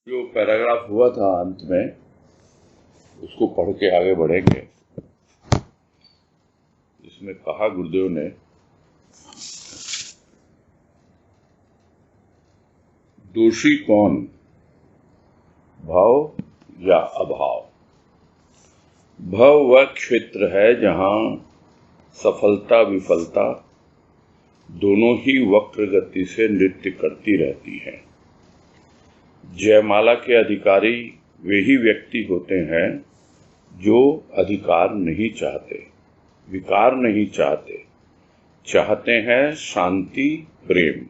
जो पैराग्राफ हुआ था अंत में, उसको पढ़ के आगे बढ़ेंगे। इसमें कहा गुरुदेव ने, दोषी कौन, भाव या अभाव। भाव वह क्षेत्र है जहां सफलता विफलता दोनों ही वक्र गति से नृत्य करती रहती हैं। जयमाला के अधिकारी वे ही व्यक्ति होते हैं जो अधिकार नहीं चाहते, विकार नहीं चाहते, चाहते हैं शांति प्रेम।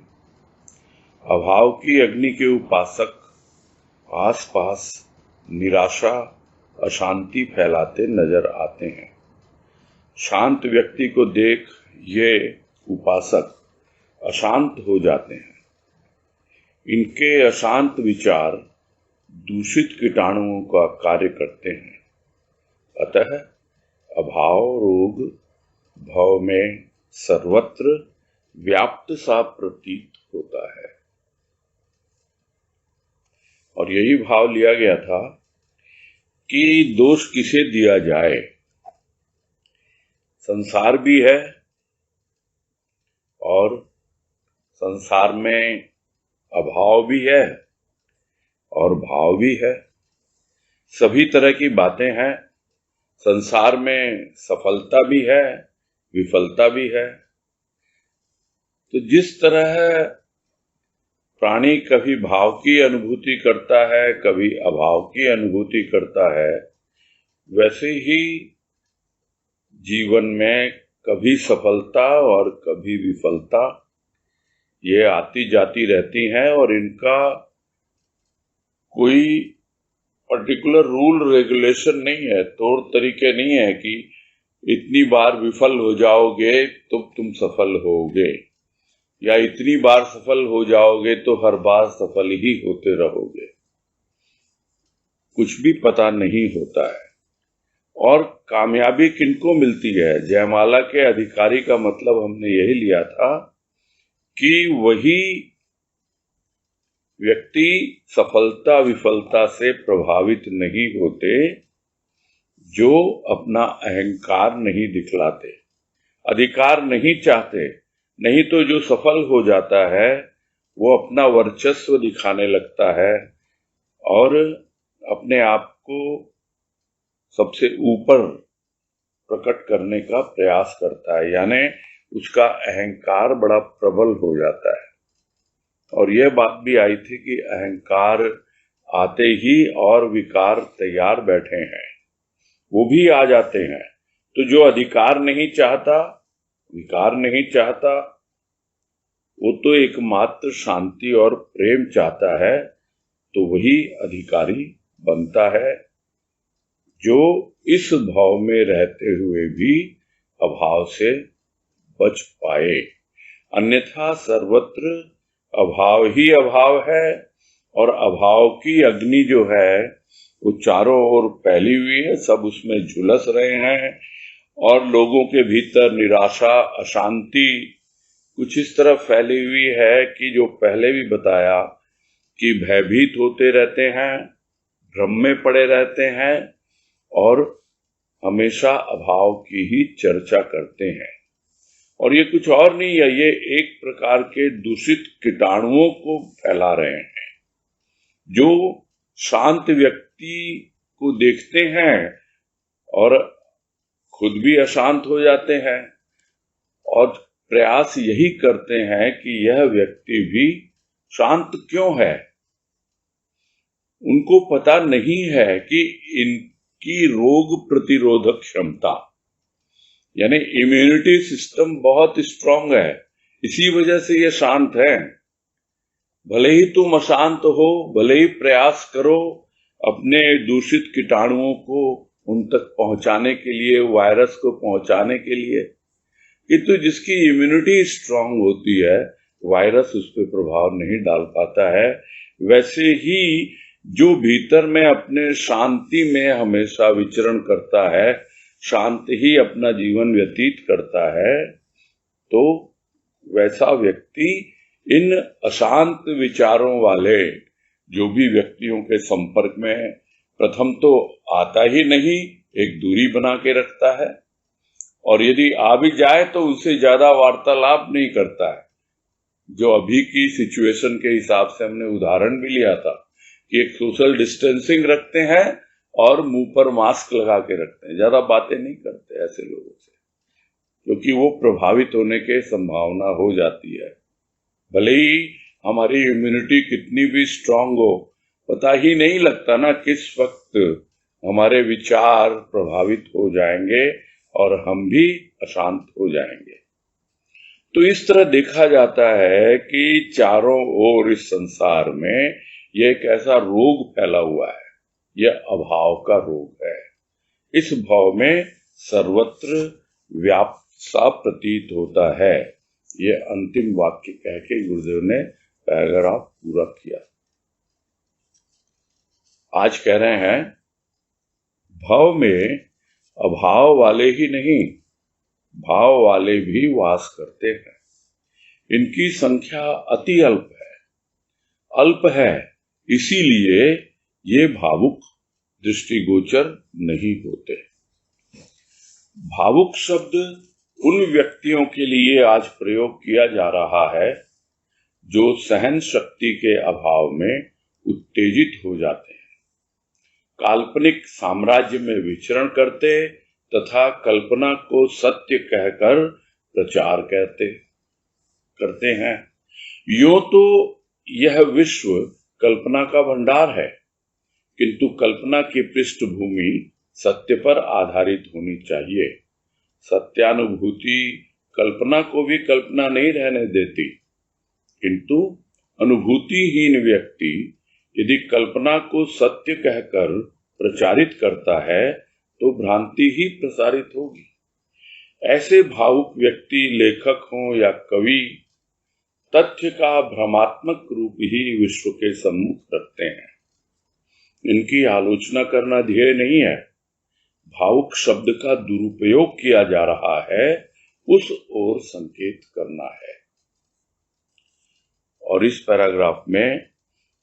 अभाव की अग्नि के उपासक आसपास निराशा अशांति फैलाते नजर आते हैं। शांत व्यक्ति को देख ये उपासक अशांत हो जाते हैं। इनके अशांत विचार दूषित कीटाणुओं का कार्य करते हैं। अतः अभाव रोग भाव में सर्वत्र व्याप्त सा प्रतीत होता है। और यही भाव लिया गया था कि दोष किसे दिया जाए। संसार भी है और संसार में अभाव भी है और भाव भी है। सभी तरह की बातें हैं। संसार में सफलता भी है, विफलता भी है। तो जिस तरह प्राणी कभी भाव की अनुभूति करता है, कभी अभाव की अनुभूति करता है, वैसे ही जीवन में कभी सफलता और कभी विफलता ये आती जाती रहती हैं। और इनका कोई पर्टिकुलर रूल रेगुलेशन नहीं है, तौर तरीके नहीं है कि इतनी बार विफल हो जाओगे तो तुम सफल होगे, या इतनी बार सफल हो जाओगे तो हर बार सफल ही होते रहोगे। कुछ भी पता नहीं होता है। और कामयाबी किनको मिलती है? जयमाला के अधिकारी का मतलब हमने यही लिया था कि वही व्यक्ति सफलता विफलता से प्रभावित नहीं होते जो अपना अहंकार नहीं दिखलाते, अधिकार नहीं चाहते। नहीं तो जो सफल हो जाता है वो अपना वर्चस्व दिखाने लगता है और अपने आप को सबसे ऊपर प्रकट करने का प्रयास करता है, यानी उसका अहंकार बड़ा प्रबल हो जाता है। और यह बात भी आई थी कि अहंकार आते ही और विकार तैयार बैठे हैं, वो भी आ जाते हैं। तो जो अधिकार नहीं चाहता, विकार नहीं चाहता, वो तो एकमात्र शांति और प्रेम चाहता है। तो वही अधिकारी बनता है जो इस भाव में रहते हुए भी अभाव से बच पाए। अन्यथा सर्वत्र अभाव ही अभाव है और अभाव की अग्नि जो है वो चारों ओर फैली हुई है। सब उसमें झुलस रहे हैं और लोगों के भीतर निराशा अशांति कुछ इस तरह फैली हुई है कि जो पहले भी बताया कि भयभीत होते रहते हैं, भ्रम में पड़े रहते हैं और हमेशा अभाव की ही चर्चा करते हैं। और ये कुछ और नहीं है, ये एक प्रकार के दूषित कीटाणुओं को फैला रहे हैं जो शांत व्यक्ति को देखते हैं और खुद भी अशांत हो जाते हैं और प्रयास यही करते हैं कि यह व्यक्ति भी शांत क्यों है। उनको पता नहीं है कि इनकी रोग प्रतिरोधक क्षमता यानी इम्यूनिटी सिस्टम बहुत स्ट्रांग है, इसी वजह से ये शांत है। भले ही तुम अशांत हो, भले ही प्रयास करो अपने दूषित कीटाणुओं को उन तक पहुंचाने के लिए, वायरस को पहुंचाने के लिए, किंतु जिसकी इम्यूनिटी स्ट्रांग होती है वायरस उस पर प्रभाव नहीं डाल पाता है। वैसे ही जो भीतर में अपने शांति में हमेशा विचरण करता है, शांत ही अपना जीवन व्यतीत करता है, तो वैसा व्यक्ति इन अशांत विचारों वाले जो भी व्यक्तियों के संपर्क में है, प्रथम तो आता ही नहीं, एक दूरी बना के रखता है, और यदि आ भी जाए तो उससे ज्यादा वार्तालाप नहीं करता है। जो अभी की सिचुएशन के हिसाब से हमने उदाहरण भी लिया था कि एक सोशल डिस्टेंसिंग रखते हैं और मुंह पर मास्क लगा के रखते हैं, ज्यादा बातें नहीं करते ऐसे लोगों से, क्योंकि वो प्रभावित होने के संभावना हो जाती है। भले ही हमारी इम्यूनिटी कितनी भी स्ट्रांग हो, पता ही नहीं लगता ना किस वक्त हमारे विचार प्रभावित हो जाएंगे और हम भी अशांत हो जाएंगे। तो इस तरह देखा जाता है कि चारों ओर इस संसार में यह एक ऐसा रोग फैला हुआ है, यह अभाव का रोग है। इस भाव में सर्वत्र व्याप्त सा प्रतीत होता है। यह अंतिम वाक्य कह के गुरुदेव ने पैराग्राफ पूरा किया। आज कह रहे हैं, भाव में अभाव वाले ही नहीं, भाव वाले भी वास करते हैं। इनकी संख्या अति अल्प है। अल्प है इसीलिए ये भावुक दृष्टिगोचर नहीं होते। भावुक शब्द उन व्यक्तियों के लिए आज प्रयोग किया जा रहा है जो सहन शक्ति के अभाव में उत्तेजित हो जाते हैं, काल्पनिक साम्राज्य में विचरण करते तथा कल्पना को सत्य कहकर प्रचार करते हैं। यूं तो यह विश्व कल्पना का भंडार है, किंतु कल्पना की पृष्ठभूमि सत्य पर आधारित होनी चाहिए। सत्यानुभूति कल्पना को भी कल्पना नहीं रहने देती, किंतु अनुभूतिहीन व्यक्ति यदि कल्पना को सत्य कहकर प्रचारित करता है तो भ्रांति ही प्रसारित होगी। ऐसे भावुक व्यक्ति लेखक हों या कवि, तथ्य का भ्रमात्मक रूप ही विश्व के सम्मुख रखते हैं। इनकी आलोचना करना ध्येय नहीं है। भावुक शब्द का दुरुपयोग किया जा रहा है, उस ओर संकेत करना है। और इस पैराग्राफ में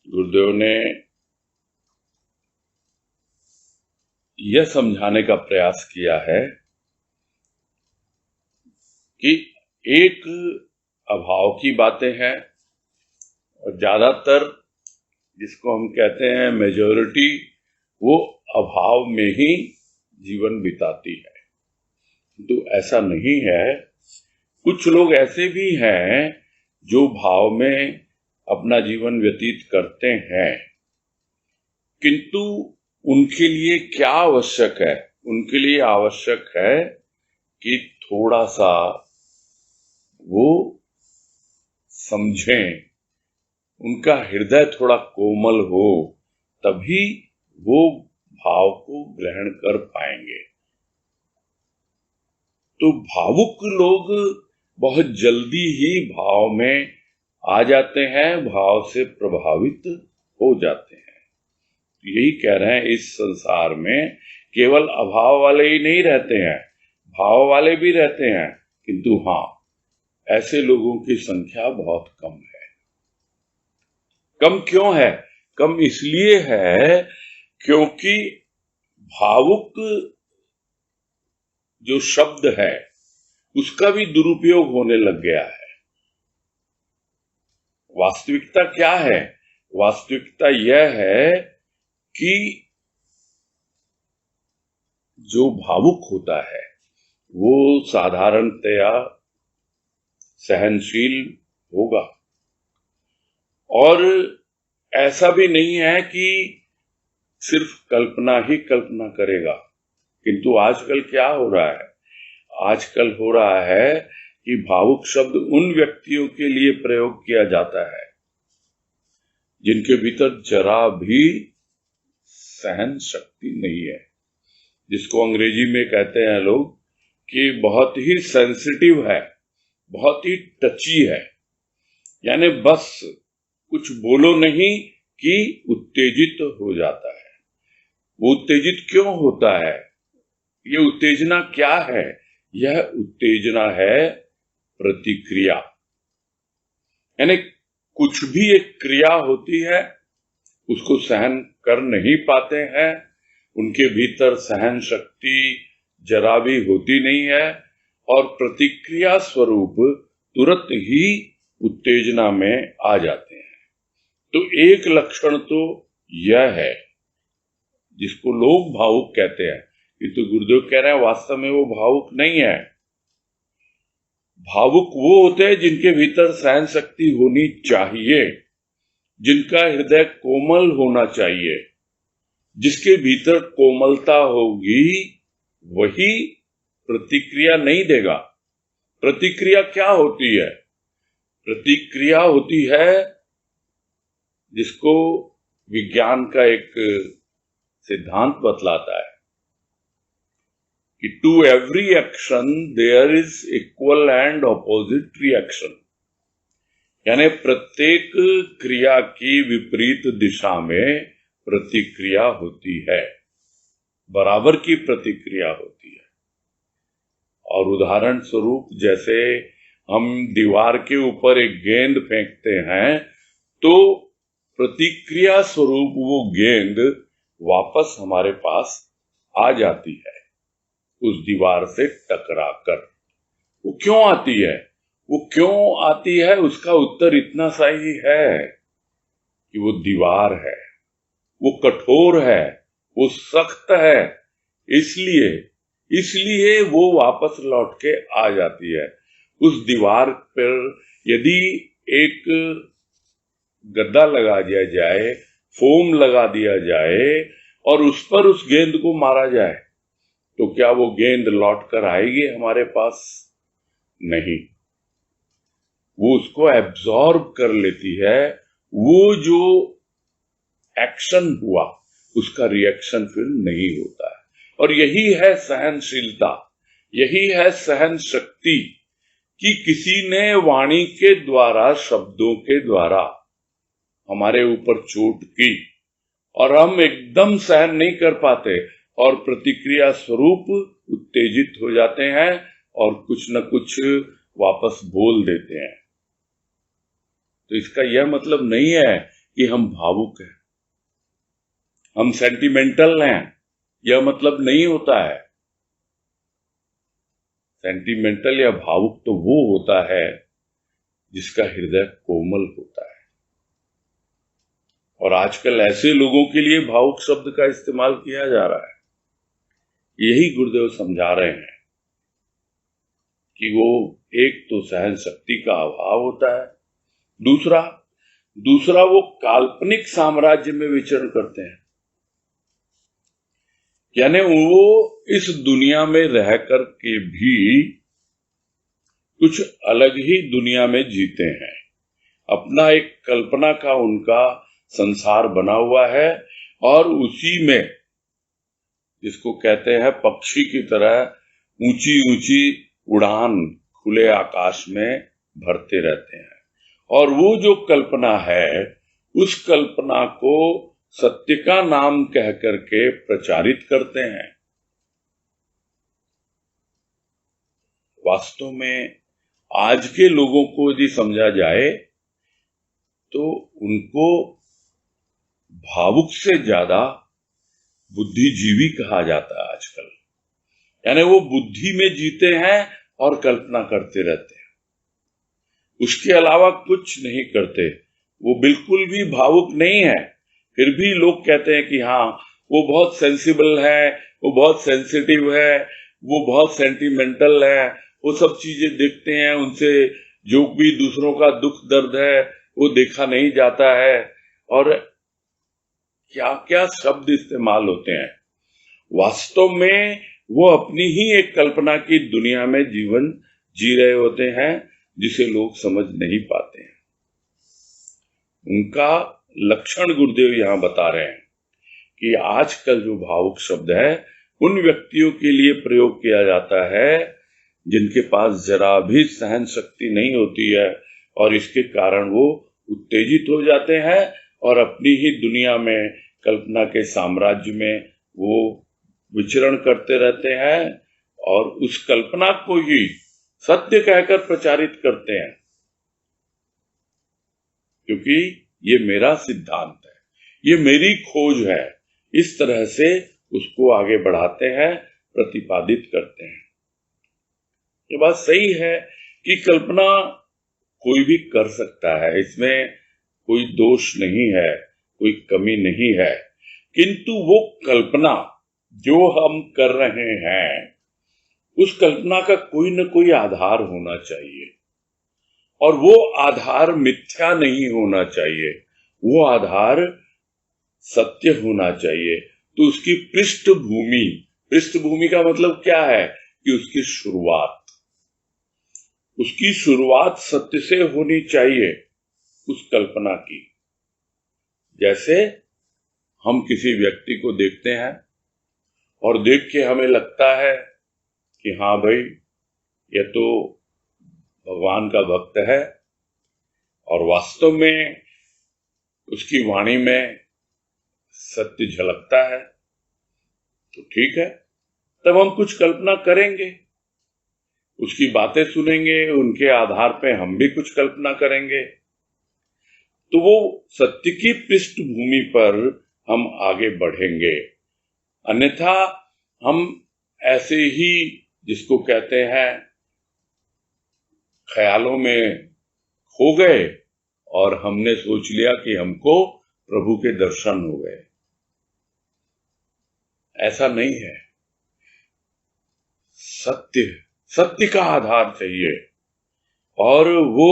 गुरुदेव ने यह समझाने का प्रयास किया है कि एक अभाव की बातें हैं और ज्यादातर जिसको हम कहते हैं मेजॉरिटी, वो अभाव में ही जीवन बिताती है। तो ऐसा नहीं है। कुछ लोग ऐसे भी हैं जो भाव में अपना जीवन व्यतीत करते हैं, किंतु उनके लिए क्या आवश्यक है? उनके लिए आवश्यक है कि थोड़ा सा वो समझें, उनका हृदय थोड़ा कोमल हो, तभी वो भाव को ग्रहण कर पाएंगे। तो भावुक लोग बहुत जल्दी ही भाव में आ जाते हैं, भाव से प्रभावित हो जाते हैं। यही कह रहे हैं, इस संसार में केवल अभाव वाले ही नहीं रहते हैं, भाव वाले भी रहते हैं, किंतु हाँ, ऐसे लोगों की संख्या बहुत कम है। कम क्यों है? कम इसलिए है क्योंकि भावुक जो शब्द है उसका भी दुरुपयोग होने लग गया है। वास्तविकता क्या है? वास्तविकता यह है कि जो भावुक होता है वो साधारणतया सहनशील होगा, और ऐसा भी नहीं है कि सिर्फ कल्पना ही कल्पना करेगा। किंतु आजकल क्या हो रहा है? आजकल हो रहा है कि भावुक शब्द उन व्यक्तियों के लिए प्रयोग किया जाता है जिनके भीतर जरा भी सहन शक्ति नहीं है, जिसको अंग्रेजी में कहते हैं लोग कि बहुत ही सेंसिटिव है, बहुत ही टची है। यानी बस कुछ बोलो नहीं कि उत्तेजित हो जाता है। वो उत्तेजित क्यों होता है? ये उत्तेजना क्या है? यह उत्तेजना है प्रतिक्रिया। यानी कुछ भी एक क्रिया होती है, उसको सहन कर नहीं पाते हैं, उनके भीतर सहन शक्ति जरा भी होती नहीं है और प्रतिक्रिया स्वरूप तुरंत ही उत्तेजना में आ जाते हैं। तो एक लक्षण तो यह है जिसको लोग भावुक कहते हैं, कि तो गुरुदेव कह रहे हैं वास्तव में वो भावुक नहीं है। भावुक वो होते हैं जिनके भीतर सहन शक्ति होनी चाहिए, जिनका हृदय कोमल होना चाहिए। जिसके भीतर कोमलता होगी वही प्रतिक्रिया नहीं देगा। प्रतिक्रिया क्या होती है? प्रतिक्रिया होती है जिसको विज्ञान का एक सिद्धांत बतलाता है कि to every action there is equal and opposite reaction. यानी प्रत्येक क्रिया की विपरीत दिशा में प्रतिक्रिया होती है, बराबर की प्रतिक्रिया होती है। और उदाहरण स्वरूप जैसे हम दीवार के ऊपर एक गेंद फेंकते हैं तो प्रतिक्रिया स्वरूप वो गेंद वापस हमारे पास आ जाती है उस दीवार से टकराकर। वो क्यों आती है? वो क्यों आती है उसका उत्तर इतना सा ही है कि वो दीवार है, वो कठोर है, वो सख्त है, इसलिए वो वापस लौट के आ जाती है। उस दीवार पर यदि एक गद्दा लगा दिया जाए, फोम लगा दिया जाए और उस पर उस गेंद को मारा जाए तो क्या वो गेंद लौट कर आएगी हमारे पास? नहीं, वो उसको एब्जॉर्ब कर लेती है। वो जो एक्शन हुआ उसका रिएक्शन फिर नहीं होता है। और यही है सहनशीलता, यही है सहन शक्ति, कि किसी ने वाणी के द्वारा, शब्दों के द्वारा हमारे ऊपर चोट की और हम एकदम सहन नहीं कर पाते और प्रतिक्रिया स्वरूप उत्तेजित हो जाते हैं और कुछ न कुछ वापस बोल देते हैं। तो इसका यह मतलब नहीं है कि हम भावुक हैं, हम सेंटिमेंटल हैं, यह मतलब नहीं होता है। सेंटिमेंटल या भावुक तो वो होता है जिसका हृदय कोमल होता है। और आजकल ऐसे लोगों के लिए भावुक शब्द का इस्तेमाल किया जा रहा है। यही गुरुदेव समझा रहे हैं कि वो एक तो सहन शक्ति का अभाव होता है, दूसरा वो काल्पनिक साम्राज्य में विचरण करते हैं। यानी वो इस दुनिया में रह कर के भी कुछ अलग ही दुनिया में जीते हैं। अपना एक कल्पना का उनका संसार बना हुआ है और उसी में, जिसको कहते हैं पक्षी की तरह ऊंची ऊंची उड़ान खुले आकाश में भरते रहते हैं। और वो जो कल्पना है उस कल्पना को सत्य का नाम कह करके प्रचारित करते हैं। वास्तव में आज के लोगों को यदि समझा जाए तो उनको भावुक से ज्यादा बुद्धिजीवी कहा जाता है आजकल। यानी वो बुद्धि में जीते हैं और कल्पना करते रहते हैं, उसके अलावा कुछ नहीं करते। वो बिल्कुल भी भावुक नहीं है, फिर भी लोग कहते हैं कि हाँ वो बहुत सेंसिबल है, वो बहुत सेंसिटिव है, वो बहुत सेंटिमेंटल है, वो सब चीजें देखते हैं, उनसे जो भी दूसरों का दुख दर्द है वो देखा नहीं जाता है। और क्या क्या शब्द इस्तेमाल होते हैं। वास्तव में वो अपनी ही एक कल्पना की दुनिया में जीवन जी रहे होते हैं जिसे लोग समझ नहीं पाते हैं। उनका लक्षण गुरुदेव यहां बता रहे हैं कि आजकल जो भावुक शब्द है उन व्यक्तियों के लिए प्रयोग किया जाता है जिनके पास जरा भी सहन शक्ति नहीं होती है और इसके कारण वो उत्तेजित हो जाते हैं और अपनी ही दुनिया में, कल्पना के साम्राज्य में वो विचरण करते रहते हैं और उस कल्पना को ही सत्य कहकर प्रचारित करते हैं, क्योंकि ये मेरा सिद्धांत है, ये मेरी खोज है, इस तरह से उसको आगे बढ़ाते हैं, प्रतिपादित करते हैं। ये बात सही है कि कल्पना कोई भी कर सकता है, इसमें कोई दोष नहीं है, कोई कमी नहीं है, किंतु वो कल्पना जो हम कर रहे हैं उस कल्पना का कोई न कोई आधार होना चाहिए, और वो आधार मिथ्या नहीं होना चाहिए, वो आधार सत्य होना चाहिए। तो उसकी पृष्ठभूमि का मतलब क्या है कि उसकी शुरुआत सत्य से होनी चाहिए उस कल्पना की। जैसे हम किसी व्यक्ति को देखते हैं और देख के हमें लगता है कि हाँ भाई, यह तो भगवान का भक्त है, और वास्तव में उसकी वाणी में सत्य झलकता है, तो ठीक है, तब हम कुछ कल्पना करेंगे, उसकी बातें सुनेंगे, उनके आधार पे हम भी कुछ कल्पना करेंगे। तो वो सत्य की पृष्ठभूमि पर हम आगे बढ़ेंगे। अन्यथा हम ऐसे ही, जिसको कहते हैं, ख्यालों में खो गए और हमने सोच लिया कि हमको प्रभु के दर्शन हो गए। ऐसा नहीं है। सत्य का आधार चाहिए, और वो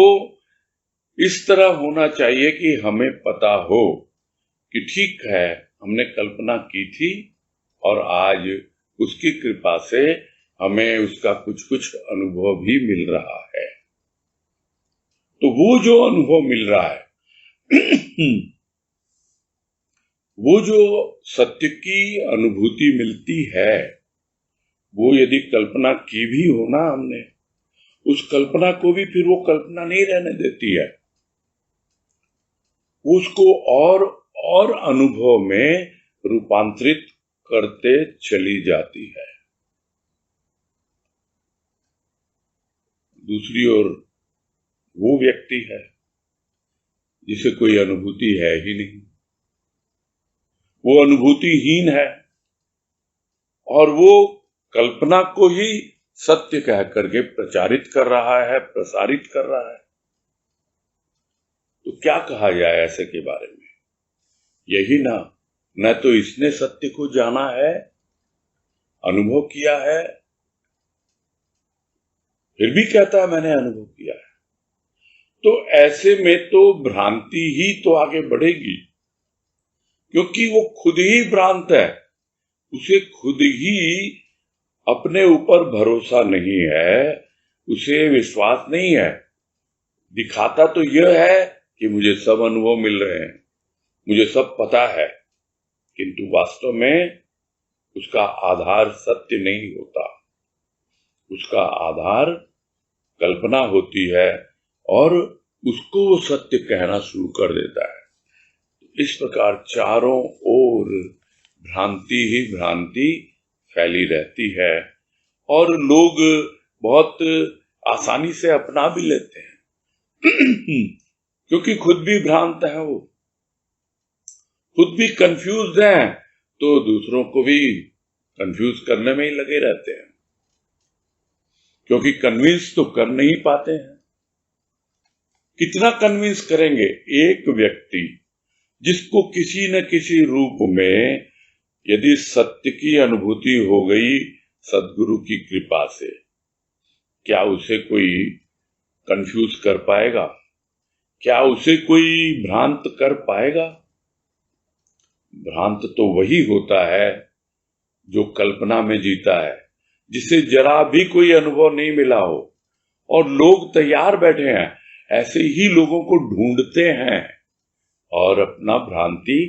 इस तरह होना चाहिए कि हमें पता हो कि ठीक है, हमने कल्पना की थी और आज उसकी कृपा से हमें उसका कुछ अनुभव भी मिल रहा है। तो वो जो अनुभव मिल रहा है वो जो सत्य की अनुभूति मिलती है, वो यदि कल्पना की भी हो ना हमने, उस कल्पना को भी फिर वो कल्पना नहीं रहने देती है, उसको और अनुभव में रूपांतरित करते चली जाती है। दूसरी ओर वो व्यक्ति है जिसे कोई अनुभूति है ही नहीं, वो अनुभूतिहीन है, और वो कल्पना को ही सत्य कह करके प्रचारित कर रहा है, प्रसारित कर रहा है। तो क्या कहा जाए ऐसे के बारे में? यही ना, न तो इसने सत्य को जाना है, अनुभव किया है, फिर भी कहता है मैंने अनुभव किया है। तो ऐसे में तो भ्रांति ही तो आगे बढ़ेगी, क्योंकि वो खुद ही भ्रांत है, उसे खुद ही अपने ऊपर भरोसा नहीं है, उसे विश्वास नहीं है। दिखाता तो यह है कि मुझे सब अनुभव मिल रहे हैं, मुझे सब पता है, किंतु वास्तव में उसका आधार सत्य नहीं होता, उसका आधार कल्पना होती है, और उसको वो सत्य कहना शुरू कर देता है। इस प्रकार चारों ओर भ्रांति ही भ्रांति फैली रहती है, और लोग बहुत आसानी से अपना भी लेते हैं क्योंकि खुद भी भ्रांत है, वो खुद भी कंफ्यूज हैं, तो दूसरों को भी कंफ्यूज करने में ही लगे रहते हैं, क्योंकि कन्विंस तो कर नहीं पाते हैं। कितना कन्विंस करेंगे एक व्यक्ति जिसको किसी न किसी रूप में यदि सत्य की अनुभूति हो गई सद्गुरु की कृपा से, क्या उसे कोई कंफ्यूज कर पाएगा? क्या उसे कोई भ्रांत कर पाएगा? भ्रांत तो वही होता है जो कल्पना में जीता है, जिसे जरा भी कोई अनुभव नहीं मिला हो, और लोग तैयार बैठे हैं, ऐसे ही लोगों को ढूंढते हैं और अपना भ्रांति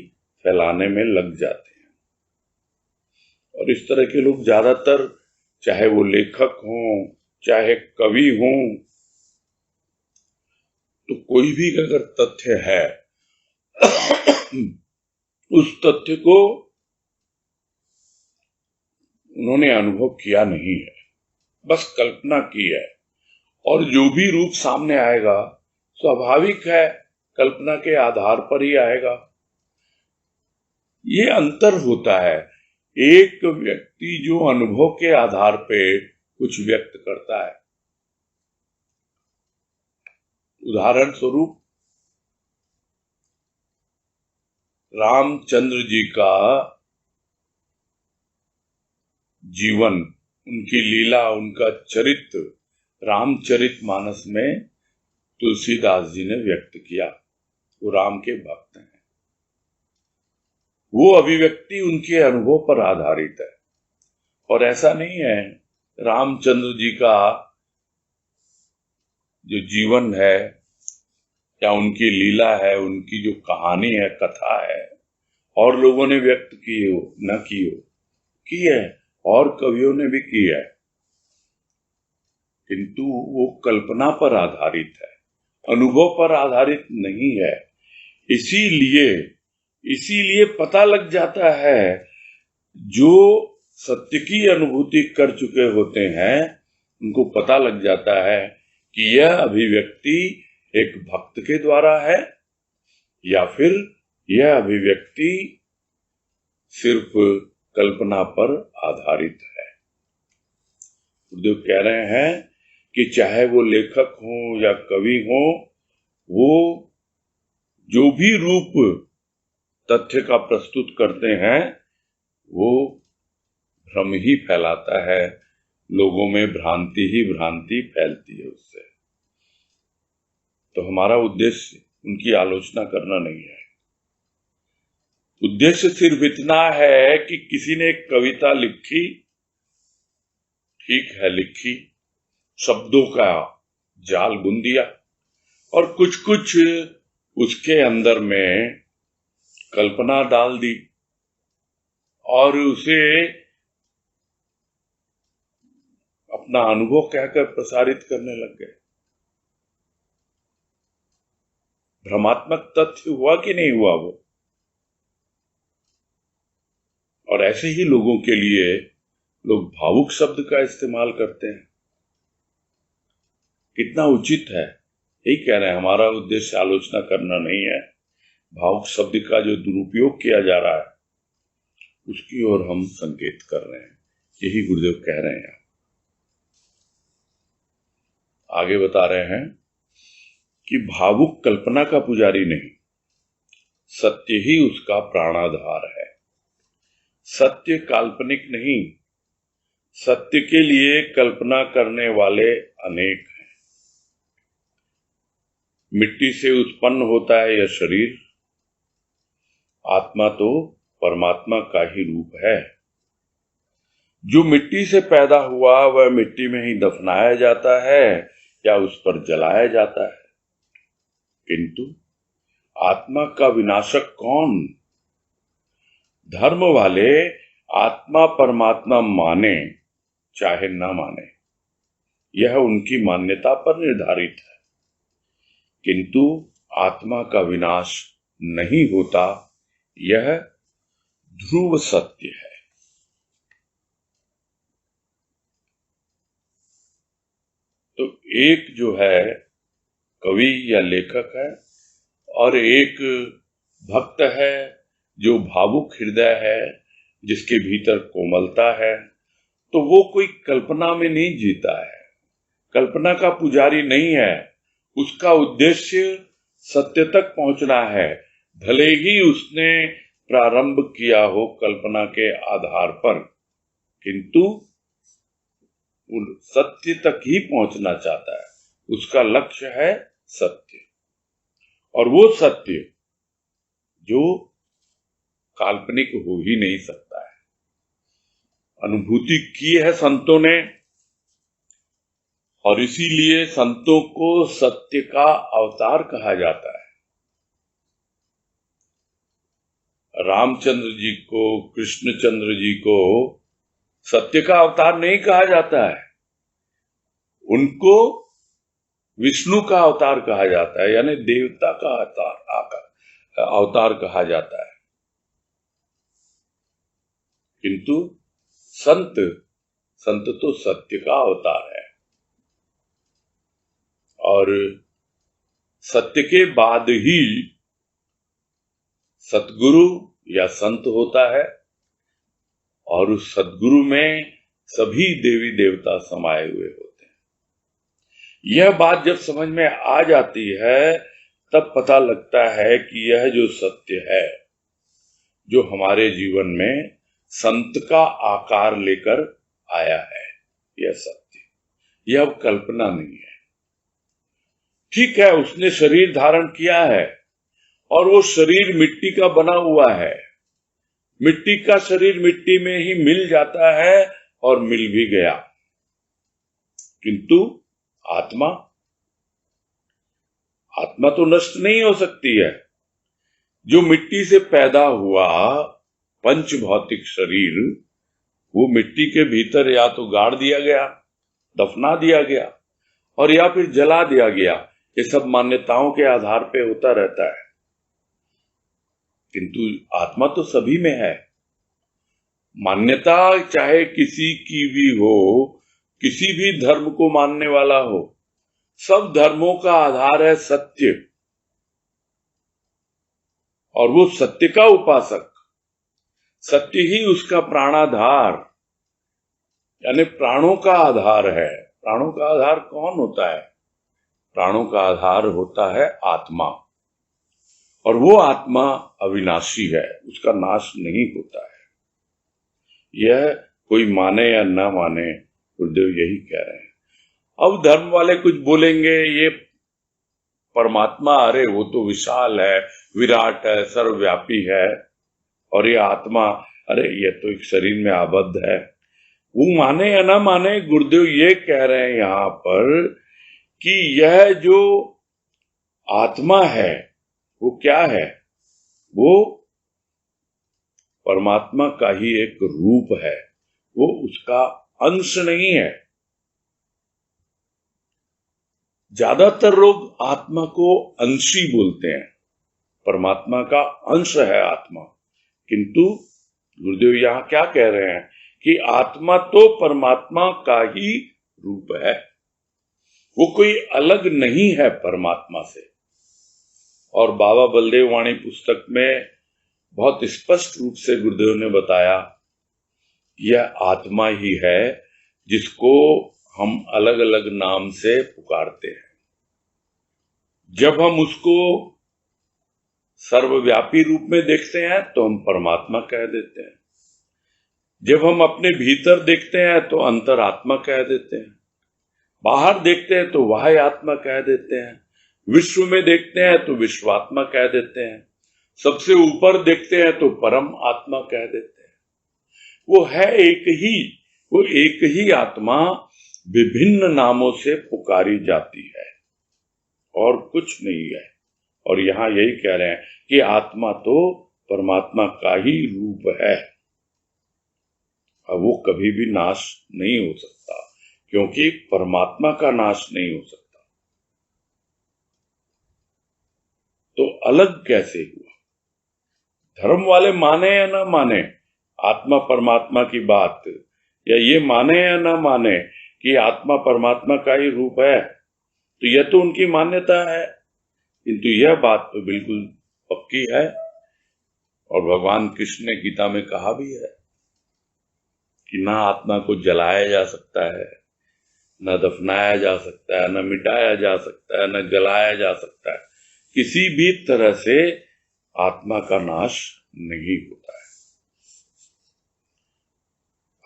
फैलाने में लग जाते हैं। और इस तरह के लोग ज्यादातर, चाहे वो लेखक हों, चाहे कवि हों, तो कोई भी अगर तथ्य है उस तथ्य को उन्होंने अनुभव किया नहीं है, बस कल्पना की है, और जो भी रूप सामने आएगा स्वाभाविक है कल्पना के आधार पर ही आएगा। ये अंतर होता है। एक व्यक्ति जो अनुभव के आधार पे कुछ व्यक्त करता है, उदाहरण स्वरूप रामचंद्र जी का जीवन, उनकी लीला, उनका चरित्र रामचरितमानस में तुलसीदास जी ने व्यक्त किया। वो राम के भक्त हैं। वो अभिव्यक्ति उनके अनुभव पर आधारित है। और ऐसा नहीं है, रामचंद्र जी का जो जीवन है या उनकी लीला है, उनकी जो कहानी है, कथा है, और लोगों ने व्यक्त की हो न की हो, की है, और कवियों ने भी की है, किंतु वो कल्पना पर आधारित है, अनुभव पर आधारित नहीं है। इसीलिए पता लग जाता है, जो सत्य की अनुभूति कर चुके होते हैं उनको पता लग जाता है कि यह अभिव्यक्ति एक भक्त के द्वारा है या फिर यह अभिव्यक्ति सिर्फ कल्पना पर आधारित है। गुरुदेव कह रहे हैं कि चाहे वो लेखक हो या कवि हो, वो जो भी रूप तथ्य का प्रस्तुत करते हैं वो भ्रम ही फैलाता है, लोगों में भ्रांति ही भ्रांति फैलती है उससे। तो हमारा उद्देश्य उनकी आलोचना करना नहीं है। उद्देश्य सिर्फ इतना है कि किसी ने एक कविता लिखी, ठीक है लिखी, शब्दों का जाल बुन दिया और कुछ कुछ उसके अंदर में कल्पना डाल दी और उसे अपना अनुभव कहकर प्रसारित करने लग गए। भ्रमात्मक तथ्य हुआ कि नहीं हुआ वो? और ऐसे ही लोगों के लिए लोग भावुक शब्द का इस्तेमाल करते हैं। कितना उचित है, यही कह रहे हैं। हमारा उद्देश्य आलोचना करना नहीं है। भावुक शब्द का जो दुरुपयोग किया जा रहा है उसकी ओर हम संकेत कर रहे हैं, यही गुरुदेव कह रहे हैं। आगे बता रहे हैं कि भावुक कल्पना का पुजारी नहीं, सत्य ही उसका प्राणाधार है। सत्य काल्पनिक नहीं, सत्य के लिए कल्पना करने वाले अनेक हैं। मिट्टी से उत्पन्न होता है यह शरीर, आत्मा तो परमात्मा का ही रूप है। जो मिट्टी से पैदा हुआ वह मिट्टी में ही दफनाया जाता है या उस पर जलाया जाता है, किंतु आत्मा का विनाशक कौन? धर्म वाले आत्मा परमात्मा माने चाहे न माने, यह उनकी मान्यता पर निर्धारित है, किंतु आत्मा का विनाश नहीं होता, यह ध्रुव सत्य है। तो एक जो है कवि या लेखक है और एक भक्त है जो भावुक हृदय है, जिसके भीतर कोमलता है। तो वो कोई कल्पना में नहीं जीता है, कल्पना का पुजारी नहीं है। उसका उद्देश्य सत्य तक पहुंचना है, भले ही उसने प्रारंभ किया हो कल्पना के आधार पर, किंतु सत्य तक ही पहुंचना चाहता है। उसका लक्ष्य है सत्य, और वो सत्य जो काल्पनिक हो ही नहीं सकता है। अनुभूति की है संतों ने, और इसीलिए संतों को सत्य का अवतार कहा जाता है। रामचंद्र जी को, कृष्णचंद्र जी को सत्य का अवतार नहीं कहा जाता है, उनको विष्णु का अवतार कहा जाता है, यानी देवता का अवतार कहा जाता है। किंतु संत तो सत्य का अवतार है, और सत्य के बाद ही सतगुरु या संत होता है, और उस सद्गुरु में सभी देवी देवता समाये हुए होते हैं। यह बात जब समझ में आ जाती है तब पता लगता है कि यह जो सत्य है, जो हमारे जीवन में संत का आकार लेकर आया है, यह सत्य, यह अब कल्पना नहीं है। ठीक है, उसने शरीर धारण किया है और वो शरीर मिट्टी का बना हुआ है। मिट्टी का शरीर मिट्टी में ही मिल जाता है और मिल भी गया, किंतु आत्मा तो नष्ट नहीं हो सकती है। जो मिट्टी से पैदा हुआ पंच भौतिक शरीर, वो मिट्टी के भीतर या तो गाड़ दिया गया, दफना दिया गया, और या फिर जला दिया गया। ये सब मान्यताओं के आधार पे होता रहता है, किंतु आत्मा तो सभी में है। मान्यता चाहे किसी की भी हो, किसी भी धर्म को मानने वाला हो, सब धर्मों का आधार है सत्य, और वो सत्य का उपासक, सत्य ही उसका प्राणाधार यानी प्राणों का आधार है। प्राणों का आधार कौन होता है? प्राणों का आधार होता है आत्मा, और वो आत्मा अविनाशी है, उसका नाश नहीं होता है। यह कोई माने या न माने, गुरुदेव यही कह रहे हैं। अब धर्म वाले कुछ बोलेंगे, ये परमात्मा, अरे वो तो विशाल है, विराट है, सर्वव्यापी है, और ये आत्मा, अरे ये तो एक शरीर में आबद्ध है। वो माने या ना माने, गुरुदेव ये कह रहे हैं यहां पर कि यह जो आत्मा है वो क्या है? वो परमात्मा का ही एक रूप है, वो उसका अंश नहीं है। ज्यादातर लोग आत्मा को अंशी बोलते हैं, परमात्मा का अंश है आत्मा, किंतु गुरुदेव यहां क्या कह रहे हैं कि आत्मा तो परमात्मा का ही रूप है, वो कोई अलग नहीं है परमात्मा से। और बाबा बलदेव वाणी पुस्तक में बहुत स्पष्ट रूप से गुरुदेव ने बताया, यह आत्मा ही है जिसको हम अलग अलग नाम से पुकारते हैं। जब हम उसको सर्वव्यापी रूप में देखते हैं तो हम परमात्मा कह देते हैं, जब हम अपने भीतर देखते हैं तो अंतरात्मा कह देते हैं, बाहर देखते हैं तो बाह्य आत्मा कह देते हैं, विश्व में देखते हैं तो विश्वात्मा कह देते हैं, सबसे ऊपर देखते हैं तो परम आत्मा कह देते हैं। वो है एक ही, वो एक ही आत्मा विभिन्न नामों से पुकारी जाती है और कुछ नहीं है। और यहां यही कह रहे हैं कि आत्मा तो परमात्मा का ही रूप है, अब वो कभी भी नाश नहीं हो सकता, क्योंकि परमात्मा का नाश नहीं हो सकता। तो अलग कैसे हुआ? धर्म वाले माने या ना माने आत्मा परमात्मा की बात, या ये माने या ना माने कि आत्मा परमात्मा का ही रूप है, तो यह तो उनकी मान्यता है, किंतु यह बात तो बिल्कुल पक्की है। और भगवान कृष्ण ने गीता में कहा भी है कि ना आत्मा को जलाया जा सकता है, न दफनाया जा सकता है, न मिटाया जा सकता है, न जलाया जा सकता है, किसी भी तरह से आत्मा का नाश नहीं होता है।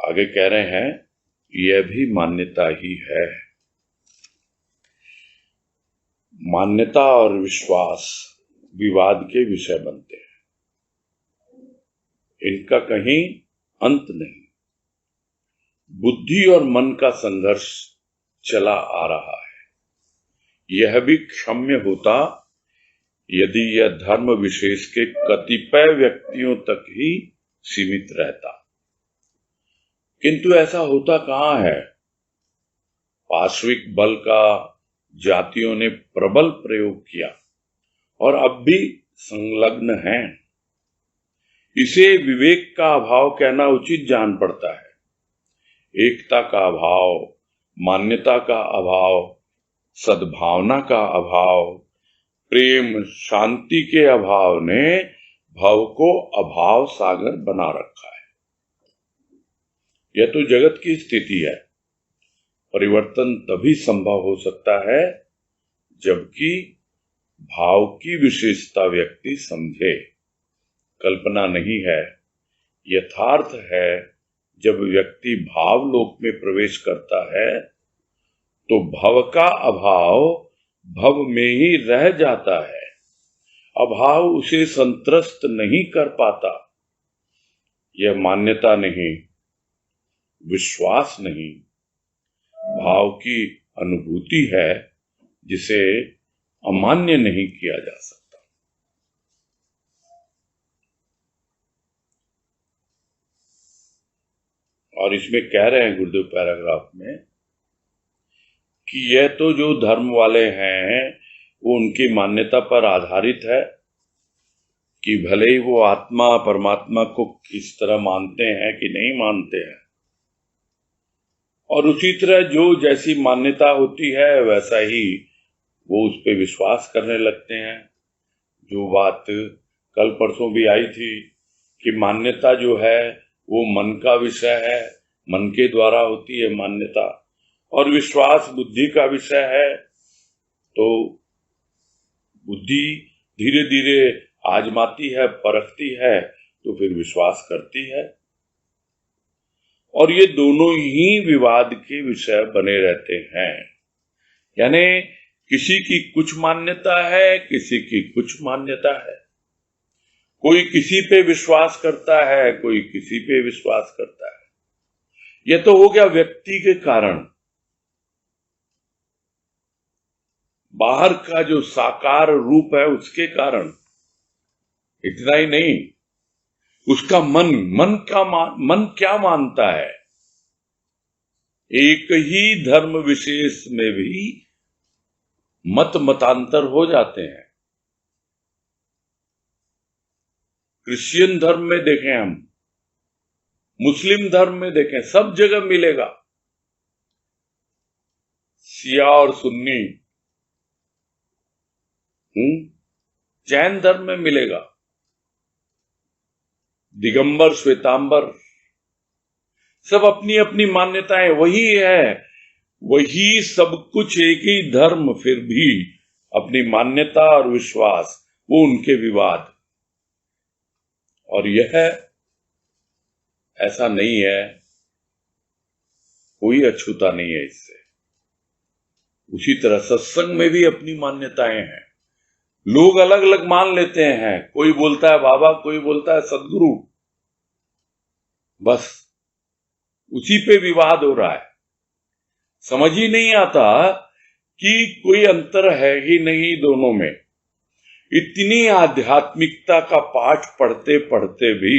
आगे कह रहे हैं यह भी मान्यता ही है। मान्यता और विश्वास विवाद के विषय बनते हैं, इनका कहीं अंत नहीं। बुद्धि और मन का संघर्ष चला आ रहा है। यह भी क्षम्य होता यदि यह धर्म विशेष के कतिपय व्यक्तियों तक ही सीमित रहता, किंतु ऐसा होता कहां है। पार्श्विक बल का जातियों ने प्रबल प्रयोग किया और अब भी संलग्न हैं। इसे विवेक का अभाव कहना उचित जान पड़ता है। एकता का अभाव, मान्यता का अभाव, सद्भावना का अभाव, प्रेम शांति के अभाव ने भव को अभाव सागर बना रखा है। यह तो जगत की स्थिति है। परिवर्तन तभी संभव हो सकता है जबकि भाव की विशेषता व्यक्ति समझे। कल्पना नहीं है, यथार्थ है। जब व्यक्ति भाव लोक में प्रवेश करता है तो भव का अभाव भव में ही रह जाता है। अभाव उसे संतृष्ट नहीं कर पाता। यह मान्यता नहीं, विश्वास नहीं, भाव की अनुभूति है जिसे अमान्य नहीं किया जा सकता। और इसमें कह रहे हैं गुरुदेव पैराग्राफ में कि यह तो जो धर्म वाले हैं वो उनकी मान्यता पर आधारित है कि भले ही वो आत्मा परमात्मा को किस तरह मानते हैं कि नहीं मानते हैं, और उसी तरह जो जैसी मान्यता होती है वैसा ही वो उस पर विश्वास करने लगते हैं। जो बात कल परसों भी आई थी कि मान्यता जो है वो मन का विषय है, मन के द्वारा होती है मान्यता, और विश्वास बुद्धि का विषय है। तो बुद्धि धीरे धीरे आजमाती है, परखती है, तो फिर विश्वास करती है। और ये दोनों ही विवाद के विषय बने रहते हैं। यानी किसी की कुछ मान्यता है, किसी की कुछ मान्यता है। कोई किसी पे विश्वास करता है, कोई किसी पे विश्वास करता है। यह तो हो गया व्यक्ति के कारण। बाहर का जो साकार रूप है उसके कारण। इतना ही नहीं, उसका मन क्या मानता है। एक ही धर्म विशेष में भी मतांतर हो जाते हैं। क्रिश्चियन धर्म में देखें हम, मुस्लिम धर्म में देखें, सब जगह मिलेगा शिया और सुन्नी। जैन धर्म में मिलेगा दिगंबर श्वेतांबर। सब अपनी अपनी मान्यताएं, वही है, वही सब कुछ एक ही धर्म, फिर भी अपनी मान्यता और विश्वास, वो उनके विवाद। और यह ऐसा नहीं है, कोई अछूता नहीं है इससे। उसी तरह सत्संग में भी अपनी मान्यताएं हैं। लोग अलग अलग मान लेते हैं। कोई बोलता है बाबा, कोई बोलता है सदगुरु, बस उसी पे विवाद हो रहा है। समझ ही नहीं आता कि कोई अंतर है ही नहीं दोनों में। इतनी आध्यात्मिकता का पाठ पढ़ते पढ़ते भी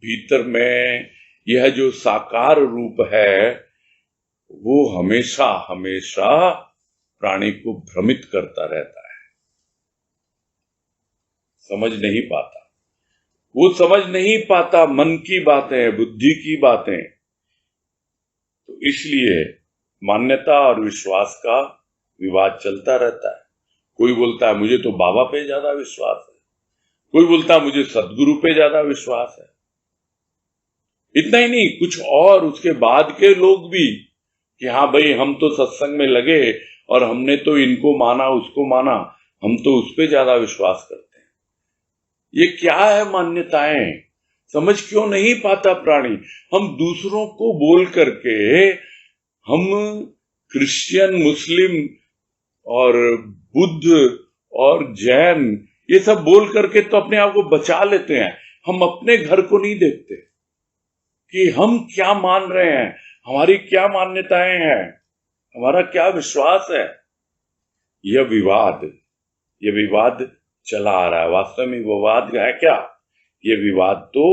भीतर में यह जो साकार रूप है वो हमेशा हमेशा प्राणी को भ्रमित करता रहता है। समझ नहीं पाता, वो समझ नहीं पाता मन की बातें, बुद्धि की बातें। तो इसलिए मान्यता और विश्वास का विवाद चलता रहता है। कोई बोलता है मुझे तो बाबा पे ज्यादा विश्वास है, कोई बोलता है मुझे सदगुरु पे ज्यादा विश्वास है। इतना ही नहीं, कुछ और उसके बाद के लोग भी कि हाँ भाई हम तो सत्संग में लगे और हमने तो इनको माना उसको माना, हम तो उस पे ज्यादा विश्वास करते हैं। ये क्या है मान्यताएं? समझ क्यों नहीं पाता प्राणी? हम दूसरों को बोल करके, हम क्रिश्चियन, मुस्लिम और बुद्ध और जैन ये सब बोल करके तो अपने आप को बचा लेते हैं। हम अपने घर को नहीं देखते कि हम क्या मान रहे हैं, हमारी क्या मान्यताएं हैं, हमारा क्या विश्वास है। यह विवाद चला आ रहा है। वास्तव में विवाद है क्या? यह विवाद तो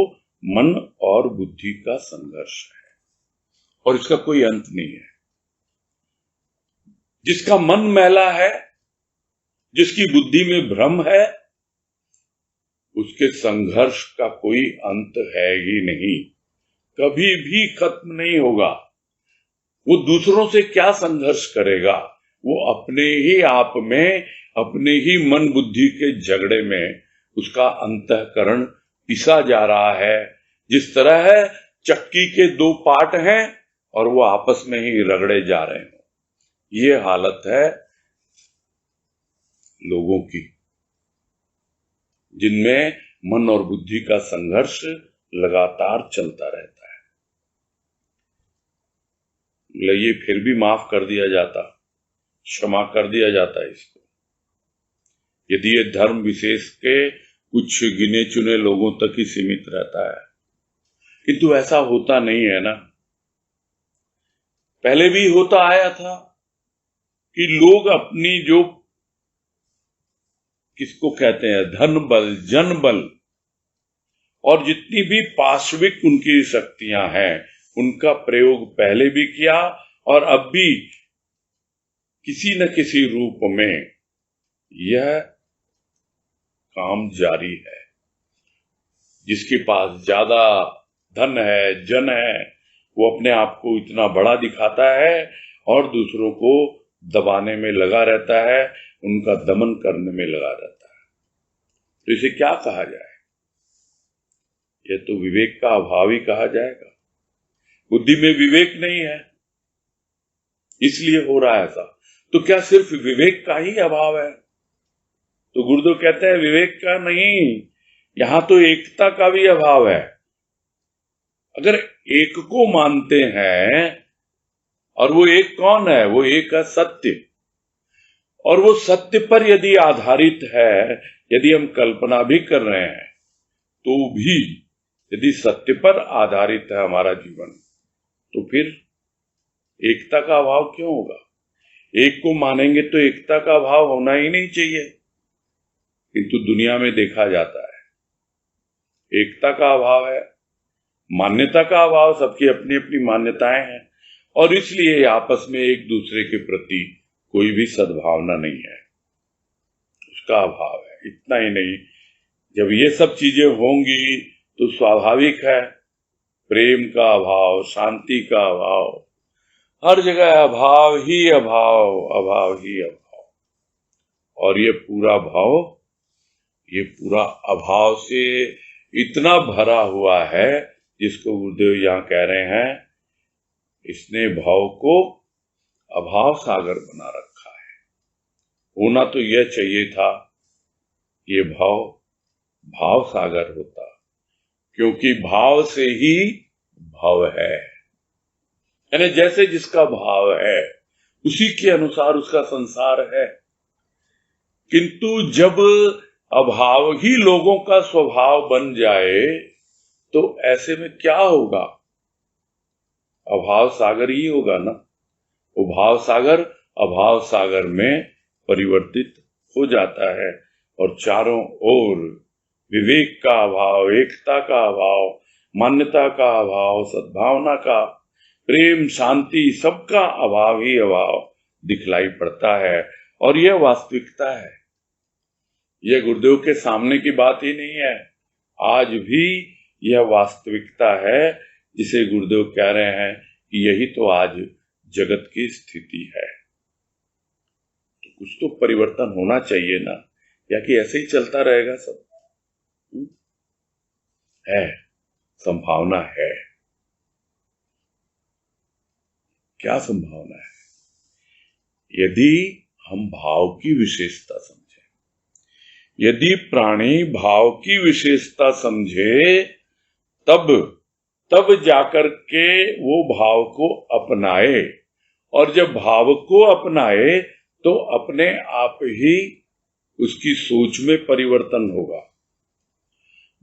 मन और बुद्धि का संघर्ष है और इसका कोई अंत नहीं है। जिसका मन मैला है, जिसकी बुद्धि में भ्रम है, उसके संघर्ष का कोई अंत है ही नहीं, कभी भी खत्म नहीं होगा। वो दूसरों से क्या संघर्ष करेगा? वो अपने ही आप में, अपने ही मन बुद्धि के झगड़े में उसका अंतःकरण पिसा जा रहा है। जिस तरह है चक्की के दो पार्ट हैं और वो आपस में ही रगड़े जा रहे हैं। ये हालत है लोगों की, जिनमें मन और बुद्धि का संघर्ष लगातार चलता रहता है। ये फिर भी माफ कर दिया जाता, क्षमा कर दिया जाता है इसको, यदि ये धर्म विशेष के कुछ गिने चुने लोगों तक ही सीमित रहता है। किंतु ऐसा होता नहीं है ना। पहले भी होता आया था कि लोग अपनी जो किसको कहते हैं धन बल, जन बल और जितनी भी पार्श्विक उनकी शक्तियां हैं उनका प्रयोग पहले भी किया और अब भी किसी न किसी रूप में यह काम जारी है। जिसके पास ज्यादा धन है, जन है, वो अपने आप को इतना बड़ा दिखाता है और दूसरों को दबाने में लगा रहता है, उनका दमन करने में लगा रहता है। तो इसे क्या कहा जाए? यह तो विवेक का अभाव ही कहा जाएगा। बुद्धि में विवेक नहीं है, इसलिए हो रहा है ऐसा। तो क्या सिर्फ विवेक का ही अभाव है? तो गुरुदेव कहते हैं विवेक का नहीं, यहां तो एकता का भी अभाव है। अगर एक को मानते हैं, और वो एक कौन है? वो एक है सत्य। और वो सत्य पर यदि आधारित है, यदि हम कल्पना भी कर रहे हैं तो भी यदि सत्य पर आधारित है हमारा जीवन, तो फिर एकता का अभाव क्यों होगा? एक को मानेंगे तो एकता का अभाव होना ही नहीं चाहिए, किंतु दुनिया में देखा जाता है एकता का अभाव है, मान्यता का अभाव। सबकी अपनी अपनी मान्यताएं हैं और इसलिए आपस में एक दूसरे के प्रति कोई भी सद्भावना नहीं है, उसका अभाव है। इतना ही नहीं, जब ये सब चीजें होंगी तो स्वाभाविक है प्रेम का अभाव, शांति का अभाव, हर जगह अभाव ही अभाव, अभाव ही अभाव। और ये पूरा भाव, ये पूरा अभाव से इतना भरा हुआ है, जिसको गुरुदेव यहां कह रहे हैं, इसने भाव को अभाव सागर बना रखा है। होना तो यह चाहिए था, ये भाव भाव सागर होता, क्योंकि भाव से ही भाव है। यानी जैसे जिसका भाव है उसी के अनुसार उसका संसार है। किंतु जब अभाव ही लोगों का स्वभाव बन जाए तो ऐसे में क्या होगा? अभाव सागर ही होगा ना। वो भाव सागर अभाव सागर में परिवर्तित हो जाता है और चारों ओर विवेक का अभाव, एकता का अभाव, मान्यता का अभाव, सद्भावना का, प्रेम, शांति, सबका अभाव ही अभाव दिखलाई पड़ता है। और यह वास्तविकता है, यह गुरुदेव के सामने की बात ही नहीं है, आज भी यह वास्तविकता है जिसे गुरुदेव कह रहे हैं कि यही तो आज जगत की स्थिति है। तो कुछ तो परिवर्तन होना चाहिए ना, या कि ऐसे ही चलता रहेगा सब? है संभावना है। क्या संभावना है? यदि हम भाव की विशेषता समझे, यदि प्राणी भाव की विशेषता समझे, तब जाकर के वो भाव को अपनाए। और जब भाव को अपनाए तो अपने आप ही उसकी सोच में परिवर्तन होगा।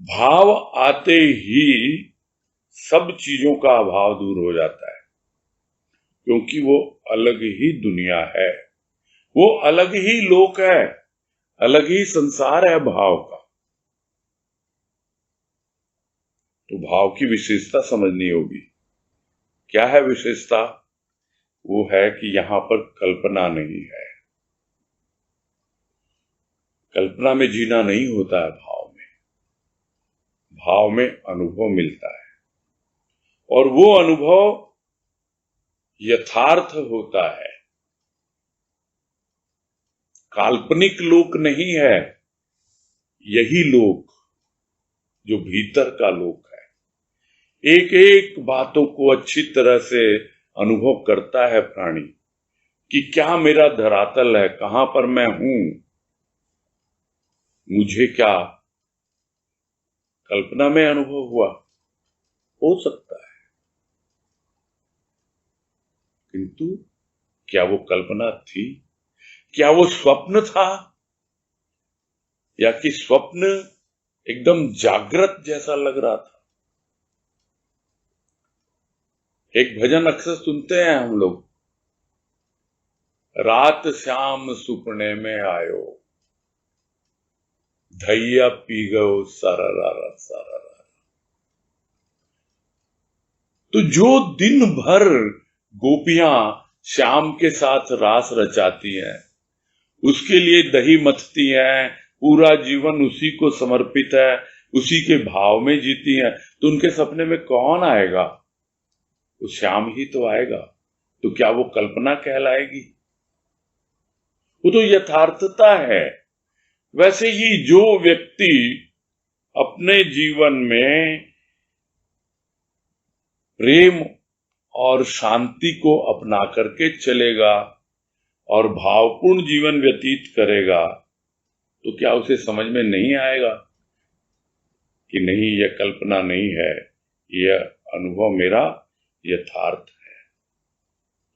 भाव आते ही सब चीजों का अभाव दूर हो जाता है, क्योंकि वो अलग ही दुनिया है, वो अलग ही लोक है, अलग ही संसार है भाव का। तो भाव की विशेषता समझनी होगी। क्या है विशेषता? वो है कि यहां पर कल्पना नहीं है। कल्पना में जीना नहीं होता है भाव में। भाव में अनुभव मिलता है और वो अनुभव यथार्थ होता है, काल्पनिक लोक नहीं है। यही लोक जो भीतर का लोक है, एक एक बातों को अच्छी तरह से अनुभव करता है प्राणी कि क्या मेरा धरातल है, कहां पर मैं हूं, मुझे क्या कल्पना में अनुभव हुआ, हो सकता है, किंतु क्या वो कल्पना थी, क्या वो स्वप्न था, या कि स्वप्न एकदम जागृत जैसा लग रहा था। एक भजन अक्सर सुनते हैं हम लोग, रात श्याम सुपने में आयो, धैया पी गयो सारा रारा सारा रारा। तो जो दिन भर गोपियां श्याम के साथ रास रचाती हैं, उसके लिए दही मथती हैं, पूरा जीवन उसी को समर्पित है, उसी के भाव में जीती हैं, तो उनके सपने में कौन आएगा? वो श्याम ही तो आएगा। तो क्या वो कल्पना कहलाएगी? वो तो यथार्थता है। वैसे ही जो व्यक्ति अपने जीवन में प्रेम और शांति को अपना करके चलेगा और भावपूर्ण जीवन व्यतीत करेगा, तो क्या उसे समझ में नहीं आएगा कि नहीं, यह कल्पना नहीं है, यह अनुभव मेरा यथार्थ है।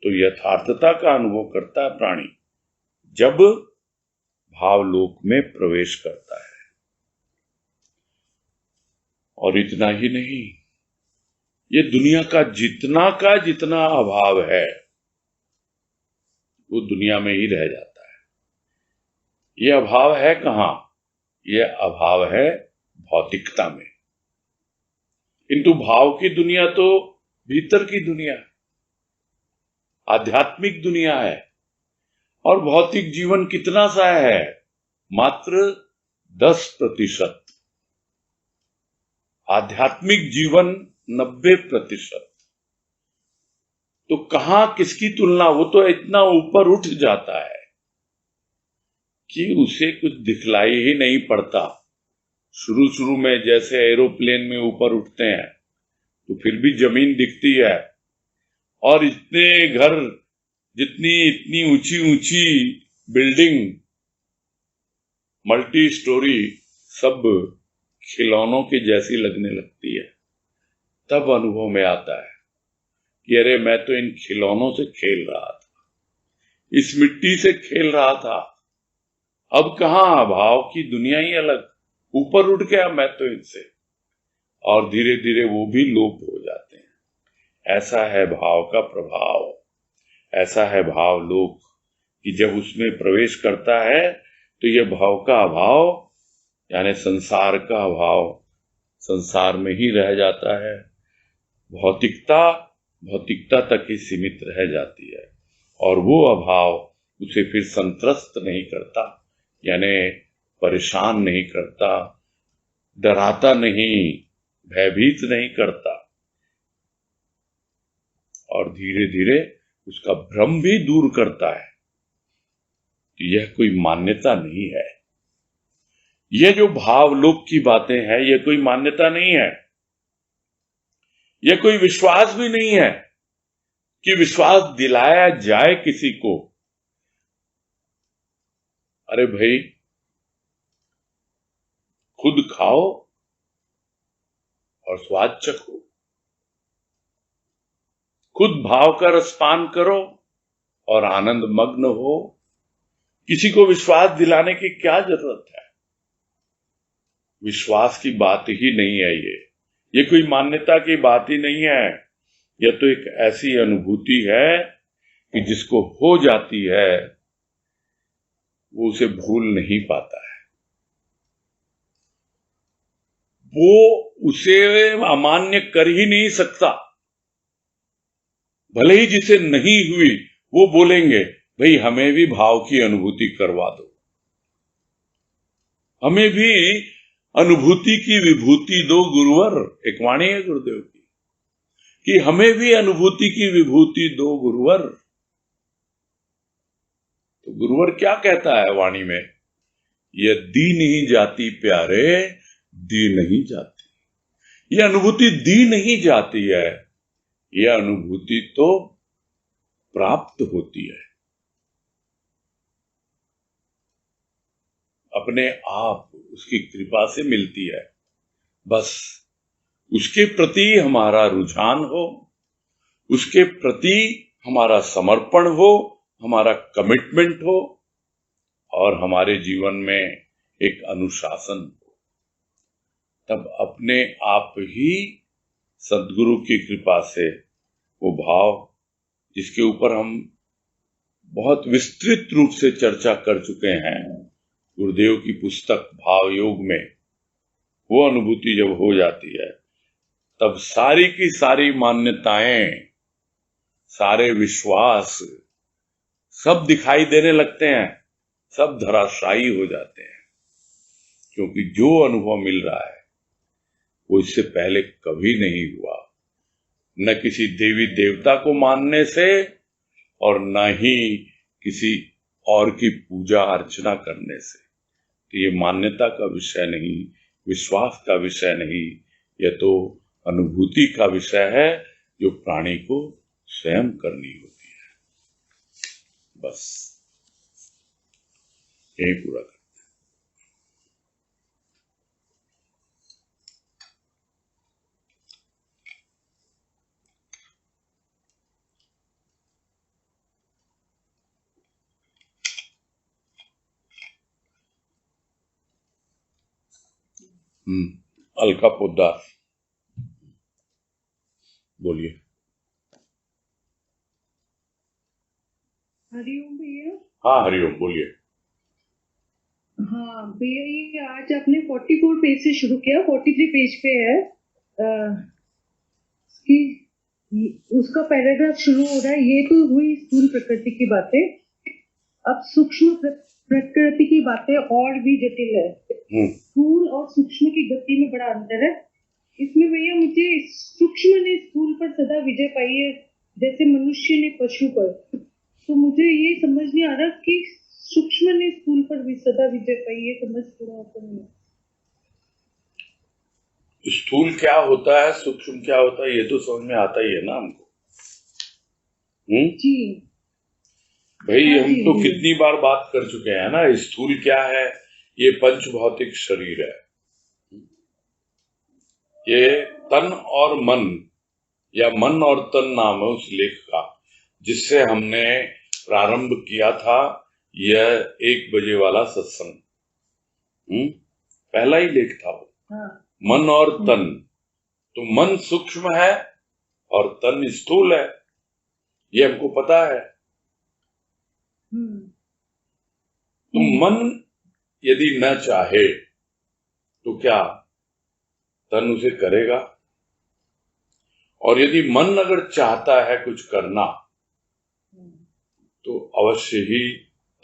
तो यथार्थता का अनुभव करता है प्राणी जब भावलोक में प्रवेश करता है। और इतना ही नहीं, ये दुनिया का जितना अभाव है वो दुनिया में ही रह जाता है। ये अभाव है कहां? ये अभाव है भौतिकता में। किंतु भाव की दुनिया तो भीतर की दुनिया है, आध्यात्मिक दुनिया है। और भौतिक जीवन कितना सा है? मात्र 10%। आध्यात्मिक जीवन 90%। तो कहां किसकी तुलना? वो तो इतना ऊपर उठ जाता है कि उसे कुछ दिखलाई ही नहीं पड़ता। शुरू में जैसे एरोप्लेन में ऊपर उठते हैं तो फिर भी जमीन दिखती है, और इतने घर, इतनी ऊंची ऊंची बिल्डिंग, मल्टी स्टोरी, सब खिलौनों के जैसी लगने लगती है। तब अनुभव में आता है कि अरे, मैं तो इन खिलौनों से खेल रहा था, इस मिट्टी से खेल रहा था। अब कहां, भाव की दुनिया ही अलग, ऊपर उठ गया मैं तो इनसे। और धीरे धीरे वो भी लोप हो जाते हैं। ऐसा है भाव का प्रभाव, ऐसा है भाव लोक कि जब उसमें प्रवेश करता है तो यह भाव का अभाव, यानी संसार का अभाव, संसार में ही रह जाता है। भौतिकता तक ही सीमित रह जाती है, और वो अभाव उसे फिर संत्रस्त नहीं करता, यानी परेशान नहीं करता, डराता नहीं, भयभीत नहीं करता, और धीरे धीरे उसका भ्रम भी दूर करता है कि यह कोई मान्यता नहीं है। यह जो भावलोक की बातें हैं, यह कोई मान्यता नहीं है, यह कोई विश्वास भी नहीं है कि विश्वास दिलाया जाए किसी को। अरे भाई, खुद खाओ और स्वाद चखो, खुद भाव का रसपान करो और आनंद मग्न हो। किसी को विश्वास दिलाने की क्या जरूरत है? विश्वास की बात ही नहीं है ये कोई मान्यता की बात ही नहीं है। यह तो एक ऐसी अनुभूति है कि जिसको हो जाती है वो उसे भूल नहीं पाता है, वो उसे अमान्य कर ही नहीं सकता। भले ही जिसे नहीं हुई वो बोलेंगे, भाई हमें भी भाव की अनुभूति करवा दो, हमें भी अनुभूति की विभूति दो गुरुवर। एक वाणी है गुरुदेव की कि हमें भी अनुभूति की विभूति दो गुरुवर। तो गुरुवर क्या कहता है वाणी में यह दी नहीं जाती प्यारे, दी नहीं जाती। यह अनुभूति दी नहीं जाती है, यह अनुभूति तो प्राप्त होती है, अपने आप उसकी कृपा से मिलती है। बस उसके प्रति हमारा रुझान हो, उसके प्रति हमारा समर्पण हो, हमारा कमिटमेंट हो और हमारे जीवन में एक अनुशासन हो, तब अपने आप ही सद्गुरु की कृपा से वो भाव, जिसके ऊपर हम बहुत विस्तृत रूप से चर्चा कर चुके हैं गुरुदेव की पुस्तक भाव योग में, वो अनुभूति जब हो जाती है तब सारी की सारी मान्यताएं, सारे विश्वास सब दिखाई देने लगते हैं, सब धराशायी हो जाते हैं, क्योंकि जो अनुभव मिल रहा है वो इससे पहले कभी नहीं हुआ, न किसी देवी देवता को मानने से और न ही किसी और की पूजा अर्चना करने से। तो ये मान्यता का विषय नहीं, विश्वास का विषय नहीं, यह तो अनुभूति का विषय है जो प्राणी को स्वयं करनी होती है। बस यही पूरा कर। अलका पोद्दार, बोलिए। हरिओम भैया। हाँ हरिओम, बोलिए। हाँ भैया, ये आज आपने 44 पेज से शुरू किया, 43 पेज पे है कि उसका पैराग्राफ शुरू हो रहा है। ये तो हुई स्थूल प्रकृति की बातें, अब सूक्ष्म प्रकृति की बातें और भी जटिल है। स्थूल और सूक्ष्म की गति में बड़ा अंतर है। इसमें भैया मुझे सूक्ष्म ने स्थूल पर सदा विजय पाई है, जैसे मनुष्य ने पशु पर। तो मुझे ये समझ नहीं आ रहा कि सूक्ष्म ने स्थूल पर भी सदा विजय पाई है, समझ थोड़ा आता नहीं। स्थूल क्या होता है, सूक्ष्म क्या होता है, ये तो समझ में आता ही है ना हमको। जी भाई, हम तो कितनी बार बात कर चुके हैं ना। स्थूल क्या है, ये पंच भौतिक शरीर है, ये तन और मन या मन और तन नाम है उस लेख का, जिससे हमने प्रारंभ किया था यह 1 बजे वाला सत्संग। पहला ही लेख था वो। हाँ। मन और तन, तो मन सूक्ष्म है और तन स्थूल है, ये हमको पता है। तो मन यदि न चाहे तो क्या तन उसे करेगा? और यदि मन अगर चाहता है कुछ करना तो अवश्य ही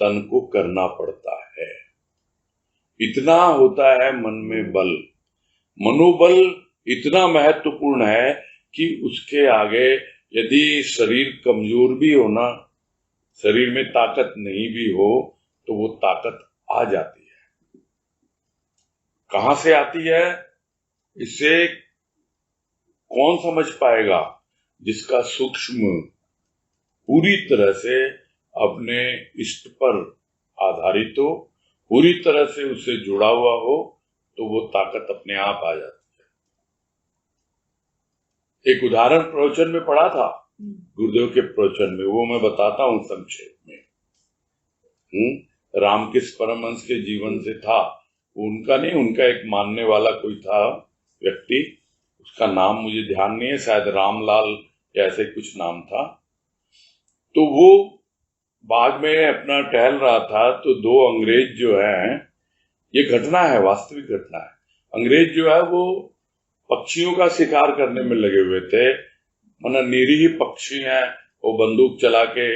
तन को करना पड़ता है। इतना होता है मन में बल, मनोबल इतना महत्वपूर्ण है कि उसके आगे यदि शरीर कमजोर भी हो ना, शरीर में ताकत नहीं भी हो, तो वो ताकत आ जाती है। कहां से आती है, इसे कौन समझ पाएगा? जिसका सूक्ष्म पूरी तरह से अपने इष्ट पर आधारित हो, पूरी तरह से उससे जुड़ा हुआ हो, तो वो ताकत अपने आप आ जाती है। एक उदाहरण प्रवचन में पढ़ा था, गुरुदेव के प्रवचन में, वो मैं बताता हूं संक्षेप में। रामकृष्ण परमहंस के जीवन से था, उनका नहीं, उनका एक मानने वाला कोई था व्यक्ति, उसका नाम मुझे ध्यान नहीं है, शायद रामलाल या ऐसे कुछ नाम था। तो वो बाग में अपना टहल रहा था, तो 2 अंग्रेज जो है, ये घटना है, वास्तविक घटना है, अंग्रेज जो है वो पक्षियों का शिकार करने में लगे हुए थे। माना निरीह पक्षी हैं, वो बंदूक चला के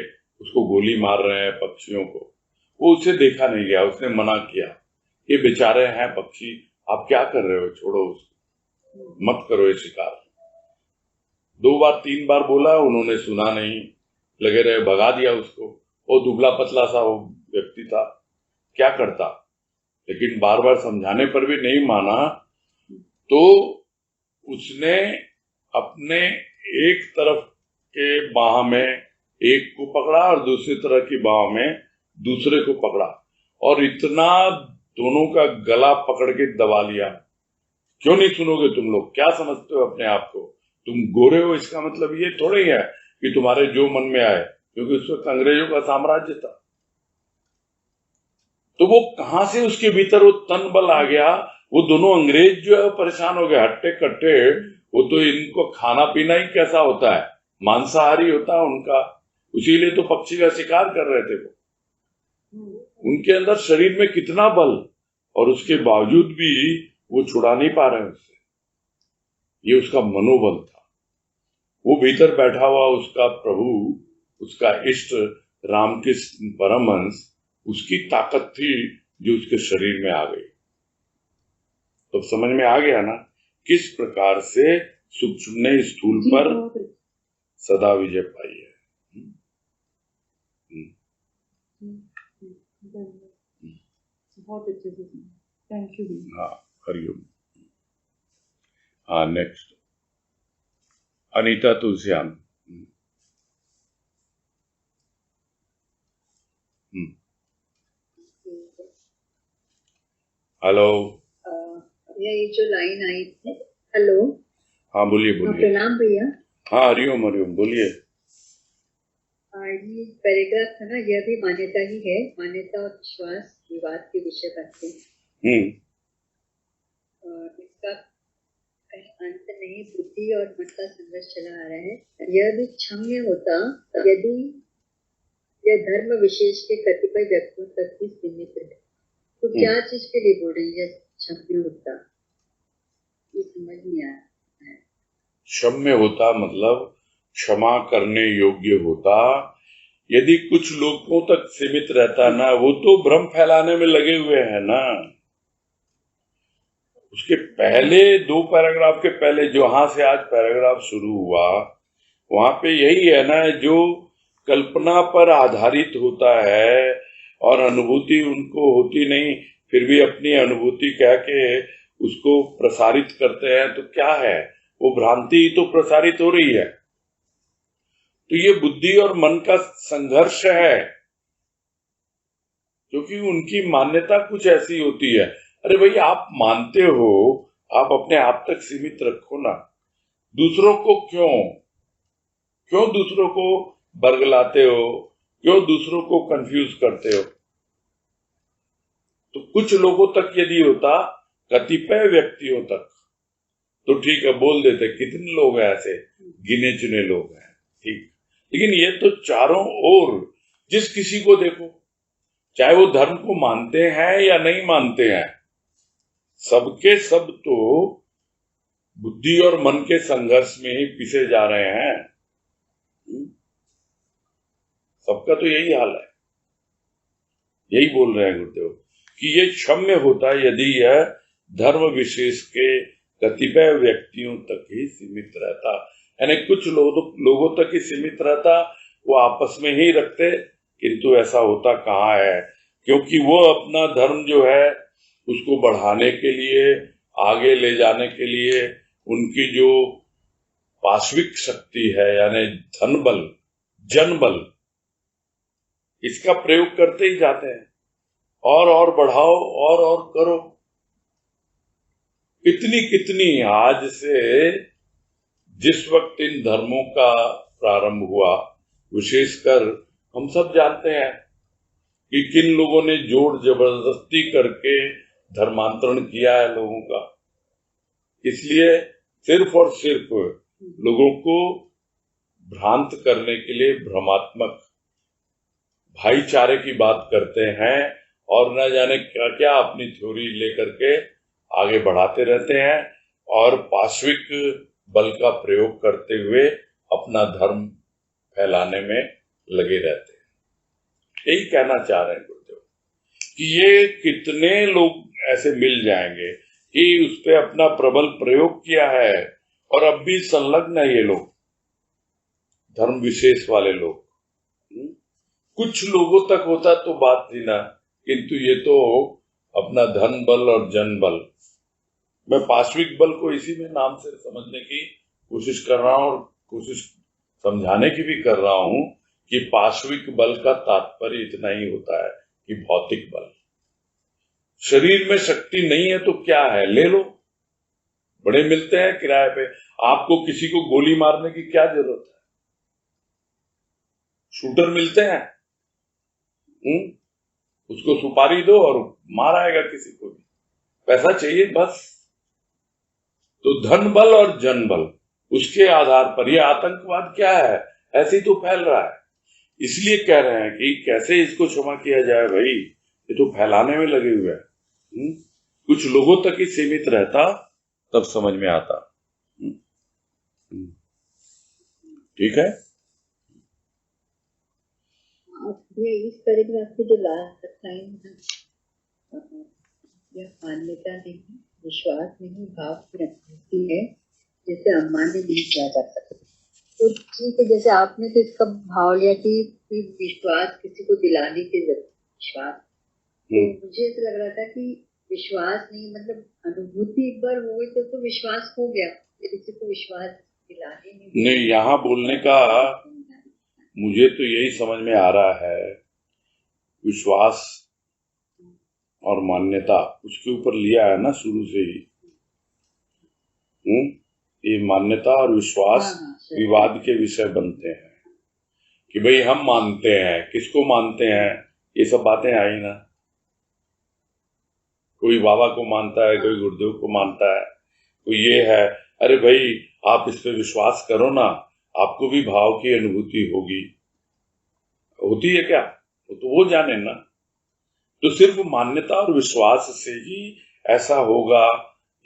उसको गोली मार रहे हैं पक्षियों को। वो उसे देखा नहीं गया, उसने मना किया, ये बेचारे हैं पक्षी, आप क्या कर रहे हो, छोड़ो उसको, मत करो ये शिकार। 2 बार 3 बार बोला, उन्होंने सुना नहीं, लगे रहे, भगा दिया उसको। वो दुबला पतला सा वो व्यक्ति था, क्या करता, लेकिन बार बार समझाने पर भी नहीं माना, तो उसने अपने एक तरफ के बाह में एक को पकड़ा और दूसरी तरफ की बाह में दूसरे को पकड़ा और इतना दोनों का गला पकड़ के दबा लिया। क्यों नहीं सुनोगे तुम लोग? क्या समझते हो अपने आप को? तुम गोरे हो, इसका मतलब ये थोड़ा ही है कि तुम्हारे जो मन में आए, क्योंकि उस वक्त अंग्रेजों का साम्राज्य था। तो वो कहां से उसके भीतर वो तन बल आ गया? वो दोनों अंग्रेज जो है परेशान हो गए, हट्टे कट्टे। वो तो इनको खाना पीना ही कैसा होता है, मांसाहारी होता है उनका, इसीलिए तो पक्षी का शिकार कर रहे थे वो। उनके अंदर शरीर में कितना बल, और उसके बावजूद भी वो छुड़ा नहीं पा रहे उससे। ये उसका मनोबल था। वो भीतर बैठा हुआ उसका प्रभु, उसका इष्ट रामकृष्ण परमहंस, उसकी ताकत थी जो उसके शरीर में आ गई। तो समझ में आ गया ना किस प्रकार से सूक्ष्म ने स्थूल पर सदा विजय पाई है। बहुत अच्छे से, थैंक यू। हाँ, हरिओम। हाँ, नेक्स्ट अनीता तुलसियान। हेलो। ये जो लाइन आई थी, हेलो। हाँ, बोलिए बोलिए। प्रणाम भैया। हाँ, हरिओम हरिओम, बोलिए। ये पैराग्राफ है ना, यह भी मान्यता ही है। मान्यता और विश्वास विवाद के विषय करते हैं। इसका अंत नहीं, बुद्धि और मन का संघर्ष चला आ रहा है। यह भी क्षम्य होता यदि यह धर्म विशेष के कतिपय व्यक्तियों तक ही सीमित है। तो क्या चीज के लिए बोल रही है क्षम्य होता? ये समझ नहीं आ रहा है। क्षम्य होता मतलब क्षमा करने योग्य होता। यदि कुछ लोगों तक सीमित रहता ना, वो तो भ्रम फैलाने में लगे हुए हैं ना। उसके पहले 2 पैराग्राफ के पहले जहां से आज पैराग्राफ शुरू हुआ, वहां पे यही है ना, जो कल्पना पर आधारित होता है और अनुभूति उनको होती नहीं, फिर भी अपनी अनुभूति कह के उसको प्रसारित करते हैं, तो क्या है? वो भ्रांति ही तो प्रसारित हो रही है। तो ये बुद्धि और मन का संघर्ष है, क्योंकि उनकी मान्यता कुछ ऐसी होती है। अरे भाई, आप मानते हो, आप अपने आप तक सीमित रखो ना। दूसरों को क्यों दूसरों को बरगलाते हो? क्यों दूसरों को कंफ्यूज करते हो? तो कुछ लोगों तक यदि होता, कतिपय व्यक्तियों तक, तो ठीक है, बोल देते कितने लोग हैं ऐसे, गिने चुने लोग हैं, ठीक। लेकिन ये तो चारों ओर, जिस किसी को देखो, चाहे वो धर्म को मानते हैं या नहीं मानते हैं, सबके सब तो बुद्धि और मन के संघर्ष में ही पिसे जा रहे हैं। सबका तो यही हाल है। यही बोल रहे हैं गुरुदेव कि ये क्षम्य होता यदि यह धर्म विशेष के कतिपय व्यक्तियों तक ही सीमित रहता। यानी कुछ लोगों तक ही सीमित रहता, वो आपस में ही रखते, किंतु ऐसा होता कहाँ है? क्योंकि वो अपना धर्म जो है उसको बढ़ाने के लिए, आगे ले जाने के लिए, उनकी जो पाश्विक शक्ति है, यानी धन बल, जन बल, इसका प्रयोग करते ही जाते हैं, और बढ़ाओ और करो। कितनी आज से जिस वक्त इन धर्मों का प्रारंभ हुआ, विशेषकर हम सब जानते हैं कि किन लोगों ने जोर जबरदस्ती करके धर्मांतरण किया है लोगों का। इसलिए सिर्फ और सिर्फ लोगों को भ्रांत करने के लिए भ्रमात्मक भाईचारे की बात करते हैं, और न जाने क्या क्या अपनी थ्योरी लेकर के आगे बढ़ाते रहते हैं, और पाश्विक बल का प्रयोग करते हुए अपना धर्म फैलाने में लगे रहते हैं। यही कहना चाह रहे हैं गुरुदेव कि ये कितने लोग ऐसे मिल जाएंगे कि उस पर अपना प्रबल प्रयोग किया है और अब भी संलग्न है ये लोग, धर्म विशेष वाले लोग। कुछ लोगों तक होता तो बात थी ना, किंतु ये तो अपना धन बल और जन बल। मैं पाश्विक बल को इसी में नाम से समझने की कोशिश कर रहा हूं और कोशिश समझाने की भी कर रहा हूं कि पाश्विक बल का तात्पर्य इतना ही होता है कि भौतिक बल। शरीर में शक्ति नहीं है तो क्या है, ले लो, बड़े मिलते हैं किराए पे। आपको किसी को गोली मारने की क्या जरूरत है, शूटर मिलते हैं, उसको सुपारी दो और मार आएगा किसी को भी, पैसा चाहिए बस। तो धन बल और जन बल, उसके आधार पर यह आतंकवाद क्या है, ऐसे ही तो फैल रहा है। इसलिए कह रहे हैं कि कैसे इसको क्षमा किया जाए भाई, ये तो फैलाने में लगे हुए हैं। कुछ लोगों तक ही सीमित रहता तब समझ में आता। ठीक है। ये इस पैराग्राफ की जो लास्ट लाइन है, यह मान्यता नहीं, विश्वास नहीं, भाव की अनुभूति है जिसे अमान्य नहीं किया जा सकता। तो ठीक है, जैसे आपने तो इसका भाव लिया कि विश्वास किसी को दिलाने की जरूरत, विश्वास। तो मुझे ऐसा लग रहा था कि विश्वास नहीं, मतलब अनुभूति एक बार हो गई तो विश्वास हो गया, किसी को विश्वास दिलाने नहीं। यहाँ बोलने का मुझे तो यही समझ में आ रहा है, विश्वास और मान्यता उसके ऊपर लिया है ना शुरू से ही। ये मान्यता और विश्वास विवाद के विषय बनते हैं कि भाई हम मानते हैं, किसको मानते हैं, ये सब बातें आई ना। कोई बाबा को मानता है, कोई गुरुदेव को मानता है, कोई ये है। अरे भाई आप इस पे विश्वास करो ना, आपको भी भाव की अनुभूति होगी। होती है क्या, तो वो जाने ना। तो सिर्फ मान्यता और विश्वास से ही ऐसा होगा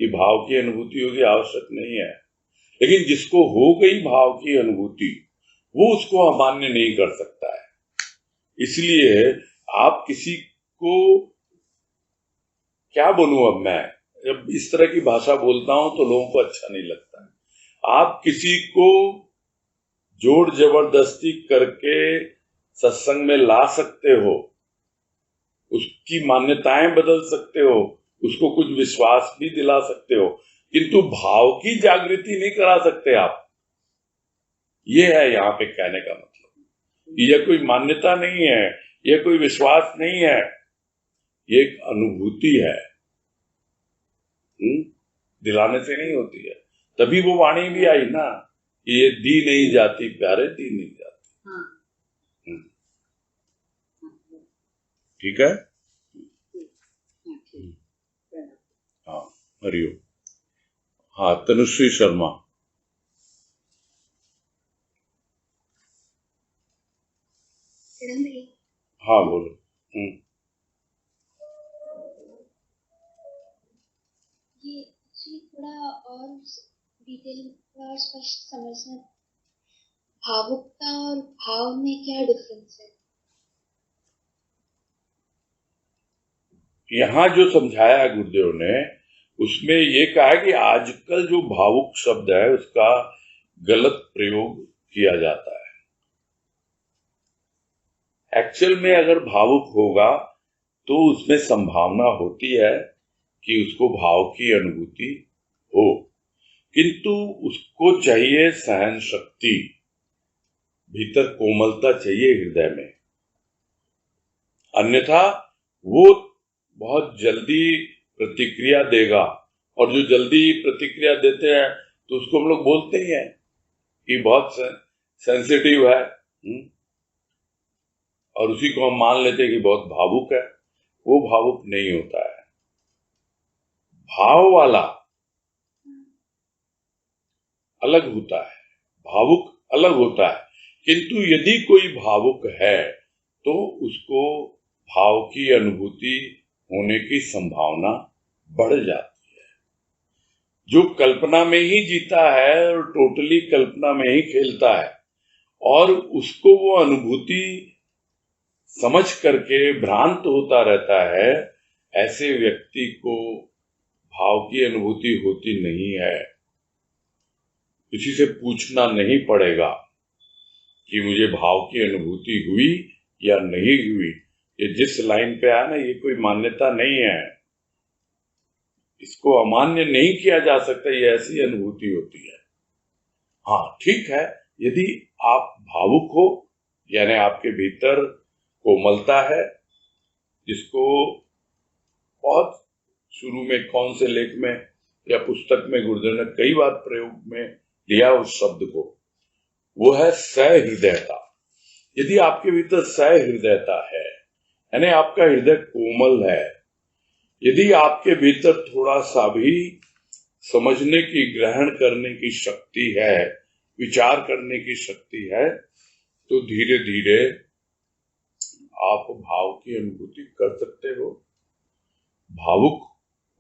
कि भाव की अनुभूति होगी, आवश्यक नहीं है। लेकिन जिसको हो गई भाव की अनुभूति, वो उसको अमान्य नहीं कर सकता है। इसलिए आप किसी को, क्या बोलूं अब मैं, जब इस तरह की भाषा बोलता हूं तो लोगों को अच्छा नहीं लगता है। आप किसी को जोर जबरदस्ती करके सत्संग में ला सकते हो, उसकी मान्यताएं बदल सकते हो, उसको कुछ विश्वास भी दिला सकते हो, किंतु भाव की जागृति नहीं करा सकते आप। ये है यहाँ पे कहने का मतलब। यह कोई मान्यता नहीं है, यह कोई विश्वास नहीं है, ये एक अनुभूति है। दिलाने से नहीं होती है। तभी वो वाणी भी आई ना, ये दी नहीं जाती प्यारे, दी नहीं जाती। ठीक है। हाँ, हरिओम। हाँ, तनुश्री शर्मा। हाँ बोलो। ये थोड़ा और डिटेल और स्पष्ट समझना, भावुकता और भाव में क्या डिफरेंस है? यहाँ जो समझाया गुरुदेव ने, उसमें ये कहा कि आजकल जो भावुक शब्द है उसका गलत प्रयोग किया जाता है। एक्चुअल में अगर भावुक होगा तो उसमें संभावना होती है कि उसको भाव की अनुभूति हो, किंतु उसको चाहिए सहन शक्ति, भीतर कोमलता चाहिए हृदय में। अन्यथा वो बहुत जल्दी प्रतिक्रिया देगा, और जो जल्दी प्रतिक्रिया देते हैं तो उसको हम लोग बोलते ही हैं कि बहुत सेंसिटिव है, और उसी को हम मान लेते हैं कि बहुत भावुक है। वो भावुक नहीं होता है। भाव वाला अलग होता है, भावुक अलग होता है। किंतु यदि कोई भावुक है तो उसको भाव की अनुभूति होने की संभावना बढ़ जाती है। जो कल्पना में ही जीता है और टोटली कल्पना में ही खेलता है, और उसको वो अनुभूति समझ करके भ्रांत होता रहता है, ऐसे व्यक्ति को भाव की अनुभूति होती नहीं है। किसी से पूछना नहीं पड़ेगा कि मुझे भाव की अनुभूति हुई या नहीं हुई। ये जिस लाइन पे आया ना, ये कोई मान्यता नहीं है, इसको अमान्य नहीं किया जा सकता, ये ऐसी अनुभूति होती है। हाँ ठीक है, यदि आप भावुक हो, यानी आपके भीतर कोमलता है, जिसको बहुत शुरू में कौन से लेख में या पुस्तक में गुरुदेव ने कई बार प्रयोग में लिया उस शब्द को, वो है सहृदयता। यदि आपके भीतर सहृदयता है, यानी आपका हृदय कोमल है, यदि आपके भीतर थोड़ा सा भी समझने की, ग्रहण करने की शक्ति है, विचार करने की शक्ति है, तो धीरे धीरे आप भाव की अनुभूति कर सकते हो। भावुक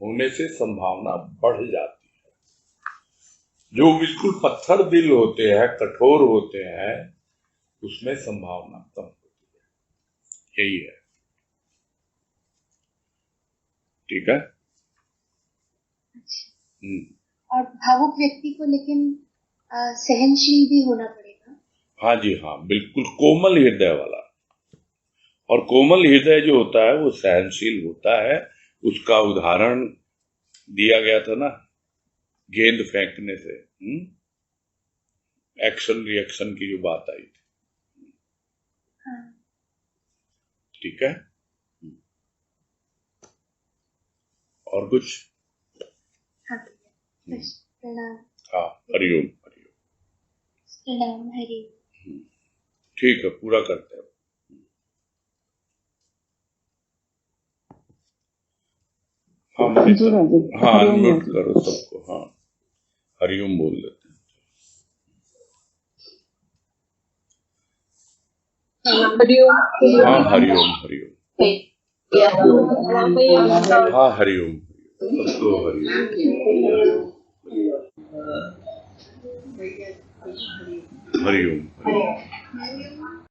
होने से संभावना बढ़ जाती है। जो बिल्कुल पत्थर दिल होते हैं, कठोर होते हैं, उसमें संभावना कम होती है। यही है। ठीक है। और भावुक व्यक्ति को लेकिन सहनशील भी होना पड़ेगा। हाँ जी हाँ, बिल्कुल कोमल हृदय वाला। और कोमल हृदय जो होता है वो सहनशील होता है। उसका उदाहरण दिया गया था ना, गेंद फेंकने से, एक्शन रिएक्शन की जो बात आई थी। हाँ। ठीक है। और कुछ? हाँ प्रणाम। हाँ, हरिओम हरिओम। प्रणाम हरि। ठीक है, पूरा करते हैं। हाँ हाँ, अनम्यूट करो सबको। हाँ, हरिओम बोल देते हैं। हाँ हरिओम हरिओम। हाँ हरिओम, सबको हरिओम हरिओम।